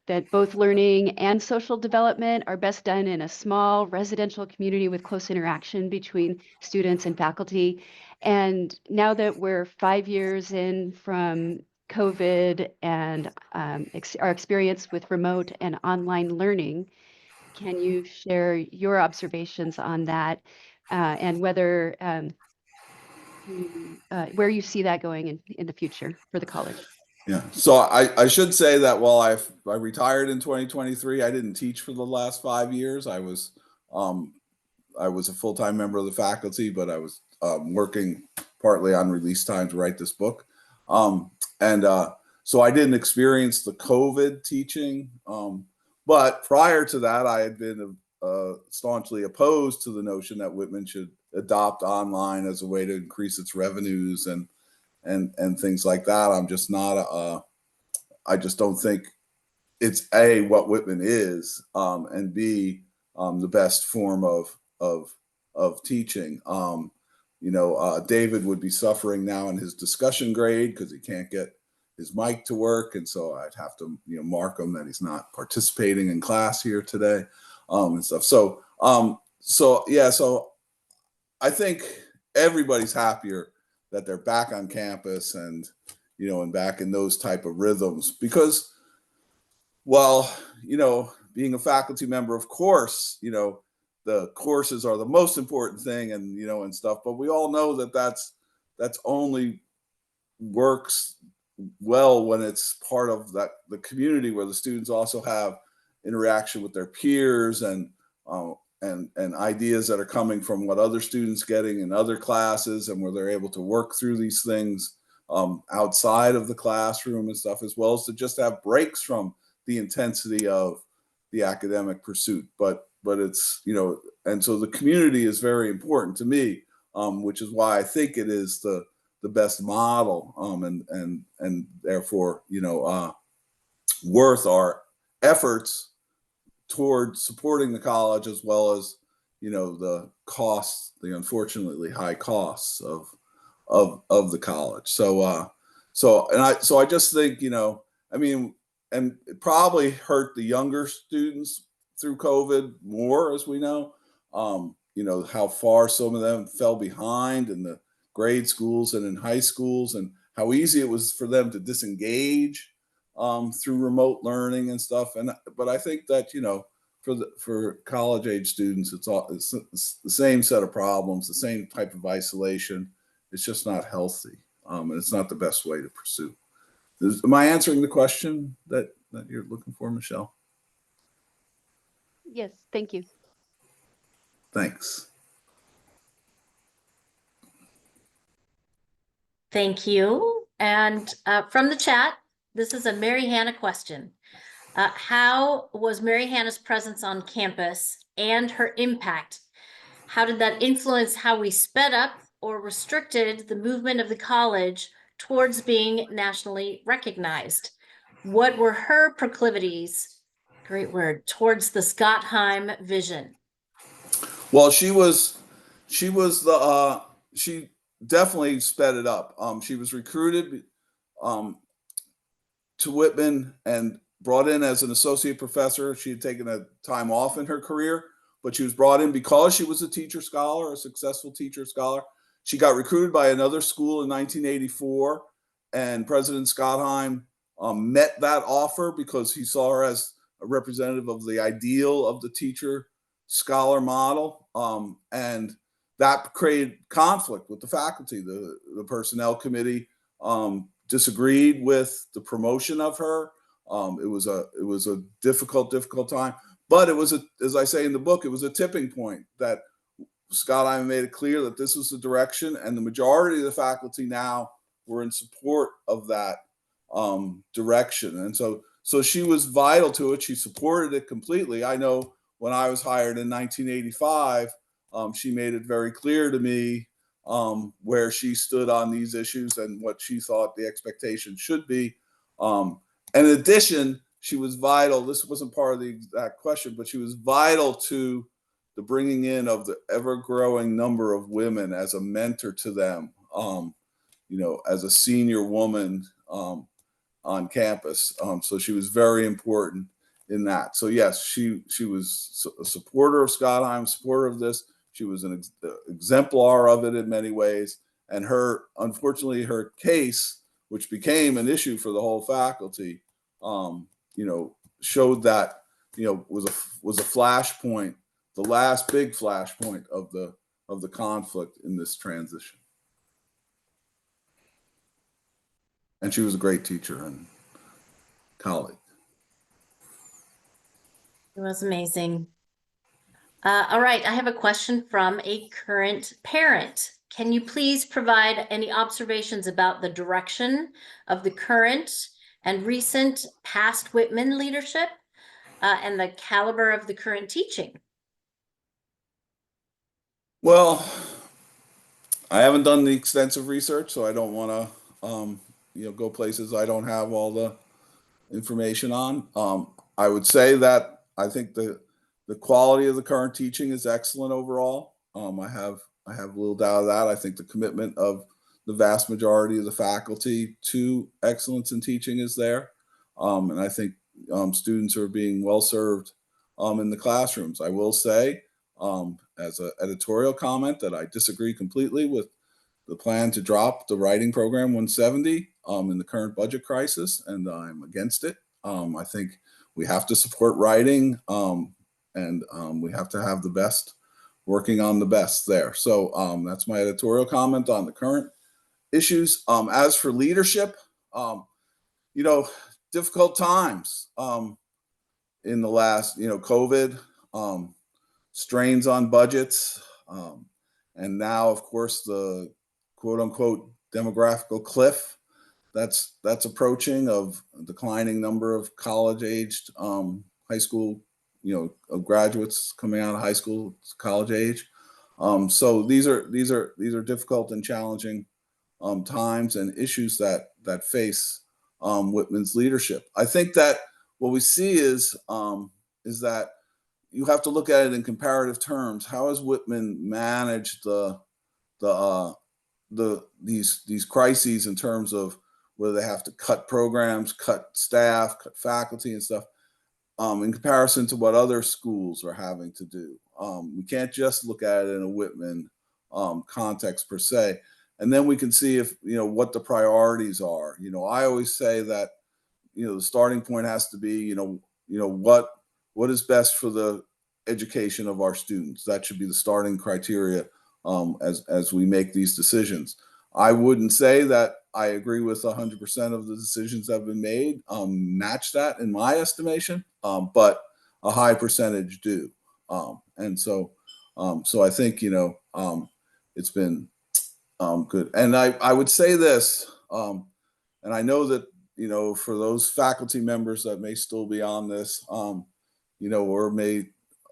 that both learning and social development are best done in a small residential community with close interaction between students and faculty. And now that we're 5 years in from COVID and our experience with remote and online learning, can you share your observations on that and whether where you see that going in the future for the college? Yeah. So I should say that while I retired in 2023, I didn't teach for the last 5 years. I was a full-time member of the faculty, but I was working partly on release time to write this book. So I didn't experience the COVID teaching. But prior to that, I had been staunchly opposed to the notion that Whitman should adopt online as a way to increase its revenues and things like that. I'm just not I just don't think it's A, what Whitman is, and B, the best form of teaching. David would be suffering now in his discussion grade because he can't get his mic to work, and so I'd have to mark him that he's not participating in class here today, and stuff. So I think everybody's happier that they're back on campus and and back in those type of rhythms, because being a faculty member, of course, the courses are the most important thing and stuff, but we all know that that's only works well when it's part of the community where the students also have interaction with their peers and ideas that are coming from what other students getting in other classes, and where they're able to work through these things outside of the classroom and stuff, as well as to just have breaks from the intensity of the academic pursuit. But it's, and so the community is very important to me, which is why I think it is the best model, and therefore, worth our efforts toward supporting the college, as well as, the costs, the unfortunately high costs of the college. So I just think, and it probably hurt the younger students through COVID more, as we know. How far some of them fell behind in the grade schools and in high schools, and how easy it was for them to disengage through remote learning and stuff. But I think that, for college age students, it's the same set of problems, the same type of isolation. It's just not healthy, and it's not the best way to pursue. Am I answering the question that you're looking for, Michelle? Yes, thank you. Thanks. Thank you. And from the chat, this is a Mary Hannah question. How was Mary Hannah's presence on campus and her impact? How did that influence how we sped up or restricted the movement of the college towards being nationally recognized? What were her proclivities, great word, towards the Scottheim vision? Well, she definitely sped it up. She was recruited to Whitman and brought in as an associate professor. She had taken a time off in her career, but she was brought in because she was a teacher scholar, a successful teacher scholar. She got recruited by another school in 1984, and President Scottheim met that offer because he saw her as a representative of the ideal of the teacher scholar model. And that created conflict with the faculty. The personnel committee disagreed with the promotion of her. It was a difficult time, but it was as I say in the book, it was a tipping point that Scottheim made it clear that this was the direction, and the majority of the faculty now were in support of that direction. And so she was vital to it. She supported it completely. I know when I was hired in 1985, she made it very clear to me where she stood on these issues and what she thought the expectation should be. And in addition, she was vital. This wasn't part of the exact question, but she was vital to the bringing in of the ever-growing number of women as a mentor to them, as a senior woman on campus. So she was very important in that. So yes, she was a supporter of Scottheim, supporter of this. She was an exemplar of it in many ways. And unfortunately, her case, which became an issue for the whole faculty, showed that, was a flashpoint, the last big flashpoint of the conflict in this transition. And she was a great teacher and colleague. It was amazing. All right, I have a question from a current parent. Can you please provide any observations about the direction of the current and recent past Whitman leadership and the caliber of the current teaching? Well, I haven't done the extensive research, so I don't want to, go places I don't have all the information on. I would say that I think the quality of the current teaching is excellent overall. I have little doubt of that. I think the commitment of the vast majority of the faculty to excellence in teaching is there. And I think students are being well served in the classrooms. I will say, as an editorial comment, that I disagree completely with the plan to drop the writing program 170 in the current budget crisis, and I'm against it. I think we have to support writing, and we have to have the best working on the best there. So that's my editorial comment on the current issues. As for leadership, difficult times in the last, COVID, strains on budgets, and now, of course, the quote unquote demographical cliff that's approaching of a declining number of college-aged high school, of graduates coming out of high school to college age. So these are difficult and challenging times and issues that face Whitman's leadership. I think that what we see is that you have to look at it in comparative terms. How has Whitman managed these crises in terms of whether they have to cut programs, cut staff, cut faculty and stuff, in comparison to what other schools are having to do? We can't just look at it in a Whitman context per se. And then we can see if, what the priorities are. I always say that, the starting point has to be, what is best for the education of our students. That should be the starting criteria as we make these decisions. I wouldn't say that I agree with 100% of the decisions that have been made, match that in my estimation, but a high percentage do. And so I think, it's been good. And I would say this, and I know that, for those faculty members that may still be on this, or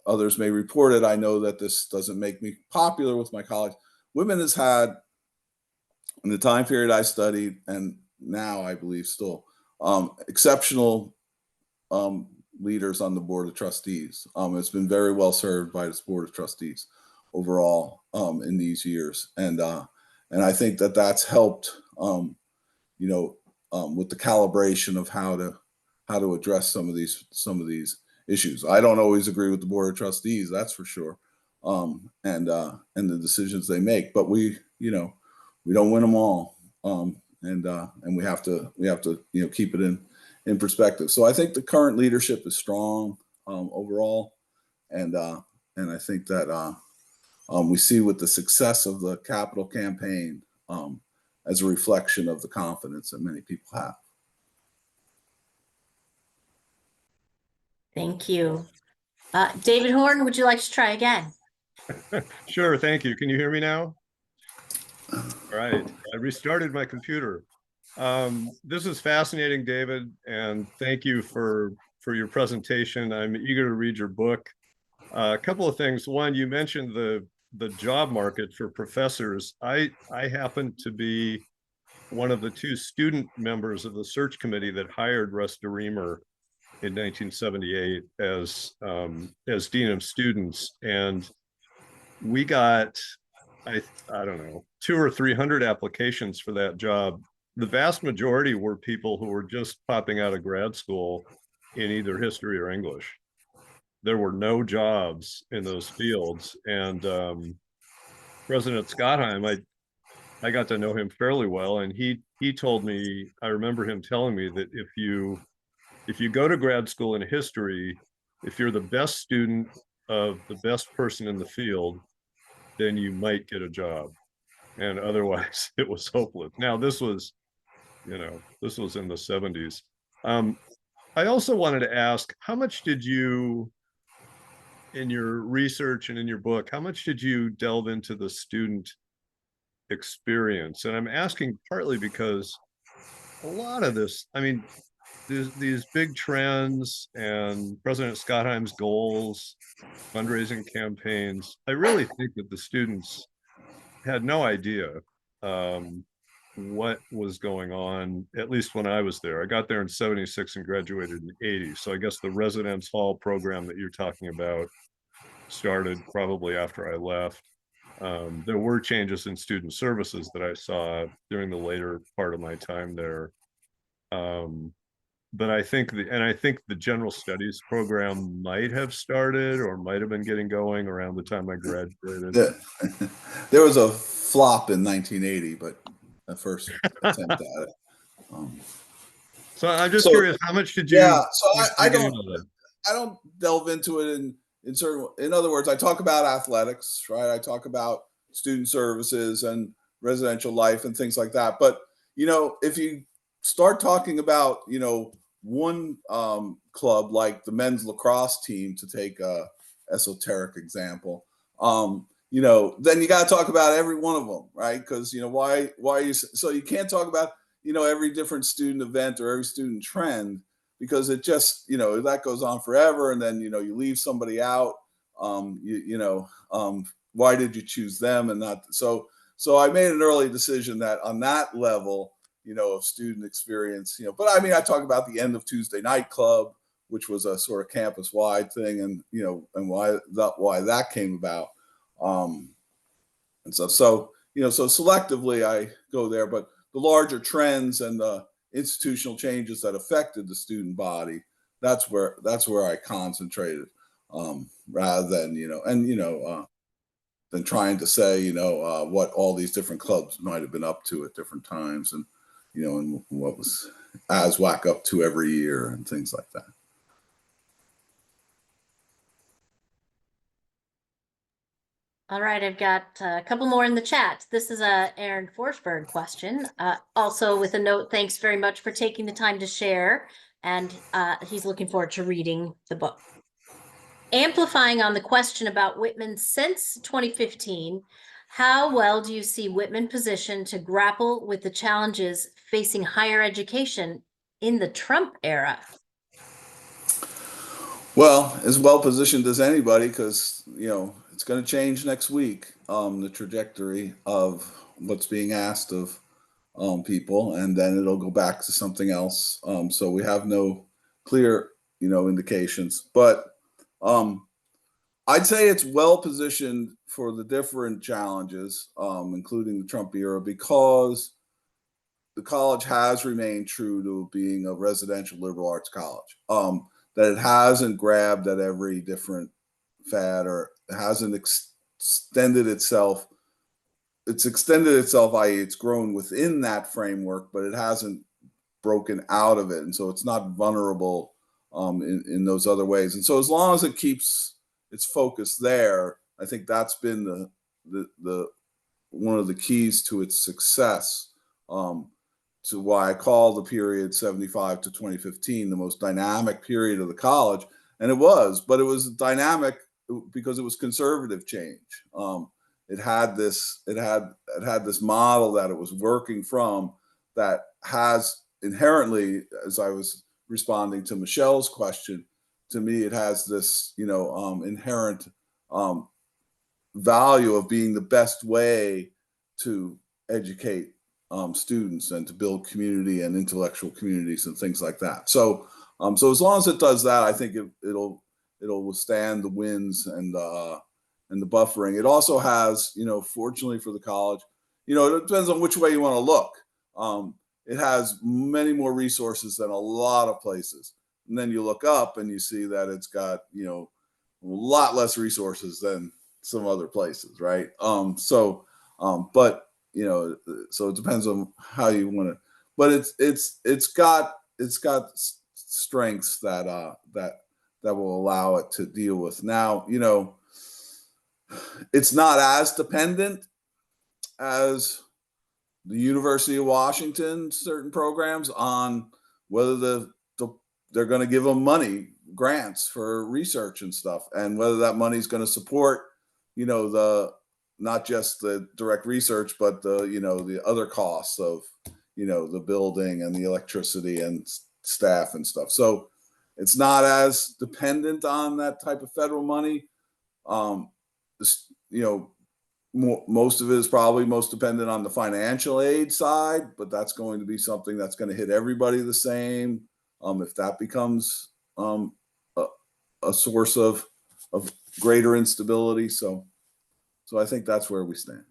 others may report it, I know that this doesn't make me popular with my colleagues. Whitman has had, in the time period I studied, and now I believe still, exceptional leaders on the Board of Trustees. It's been very well served by this Board of Trustees overall in these years. And I think that that's helped, with the calibration of how to address some of these issues. I don't always agree with the Board of Trustees, that's for sure, and the decisions they make. But we don't win them all, and we have to keep it in perspective. So I think the current leadership is strong overall, and I think that we see with the success of the Capitol campaign as a reflection of the confidence that many people have. Thank you. David Horn, would you like to try again? Sure, thank you. Can you hear me now? All right, I restarted my computer. This is fascinating, David, and thank you for your presentation. I'm eager to read your book. A couple of things. One, you mentioned the job market for professors. I happen to be one of the two student members of the search committee that hired Russ DeReamer in 1978 as dean of students, and we got I don't know 200 or 300 applications for that job. The vast majority were people who were just popping out of grad school in either history or English. There were no jobs in those fields, and President Schottheim, I got to know him fairly well, and he told me, I remember him telling me that if you go to grad school in history, if you're the best student of the best person in the field, then you might get a job, and otherwise it was hopeless. Now this was in the 70s. I also wanted to ask, how much did you, in your research and in your book, how much did you delve into the student experience? And I'm asking partly because a lot of this, these big trends and President Schottheim's goals, fundraising campaigns, I really think that the students had no idea what was going on, at least when I was there. I got there in 76 and graduated in 80. So I guess the residence hall program that you're talking about started probably after I left. There were changes in student services that I saw during the later part of my time there. But I think the general studies program might have started or might have been getting going around the time I graduated. There was a flop in 1980, but the first attempt at it. So I'm just curious, how much did you? Yeah, so I don't delve into it in certain. In other words, I talk about athletics, right? I talk about student services and residential life and things like that. But if you start talking about one club like the men's lacrosse team, to take a esoteric example, then you got to talk about every one of them, right? Because why are you, so you can't talk about every different student event or every student trend, because it just, that goes on forever. And then, you leave somebody out. Why did you choose them and not? So I made an early decision that on that level, of student experience, but I mean, I talk about the End of Tuesday Night Club, which was a sort of campus wide thing, and, and why that came about. And so so selectively I go there, but the larger trends and the institutional changes that affected the student body, that's where I concentrated, rather than, than trying to say, what all these different clubs might have been up to at different times, and, and what was ASWAC up to every year and things like that. All right, I've got a couple more in the chat. This is a Aaron Forsberg question, also with a note, thanks very much for taking the time to share. And he's looking forward to reading the book. Amplifying on the question about Whitman since 2015, how well do you see Whitman positioned to grapple with the challenges facing higher education in the Trump era? Well, as well positioned as anybody, because, it's going to change next week, the trajectory of what's being asked of people, and then it'll go back to something else. So we have no clear, indications, but I'd say it's well positioned for the different challenges, including the Trump era, because the college has remained true to being a residential liberal arts college. That it hasn't grabbed at every different fad, or hasn't extended itself. It's extended itself, i.e., it's grown within that framework, but it hasn't broken out of it, and so it's not vulnerable in those other ways. And so, as long as it keeps its focus there, I think that's been the one of the keys to its success. To why I call the period 75 to 2015 the most dynamic period of the college. And it was, but it was dynamic because it was conservative change. It had this model that it was working from, that has inherently, as I was responding to Michelle's question, to me, it has this, inherent value of being the best way to educate students and to build community and intellectual communities and things like that. So, so as long as it does that, I think it'll withstand the winds and the buffering. It also has, fortunately for the college, it depends on which way you want to look. It has many more resources than a lot of places. And then you look up and you see that it's got, a lot less resources than some other places, right? But so it depends on how you want to, but it's got strengths that will allow it to deal with. Now, it's not as dependent as the University of Washington, certain programs, on whether they're going to give them grants for research and stuff, and whether that money is going to support, not just the direct research, but the other costs of, the building and the electricity and staff and stuff. So it's not as dependent on that type of federal money. Most of it is probably most dependent on the financial aid side, but that's going to be something that's going to hit everybody the same. If that becomes a source of greater instability. So I think that's where we stand.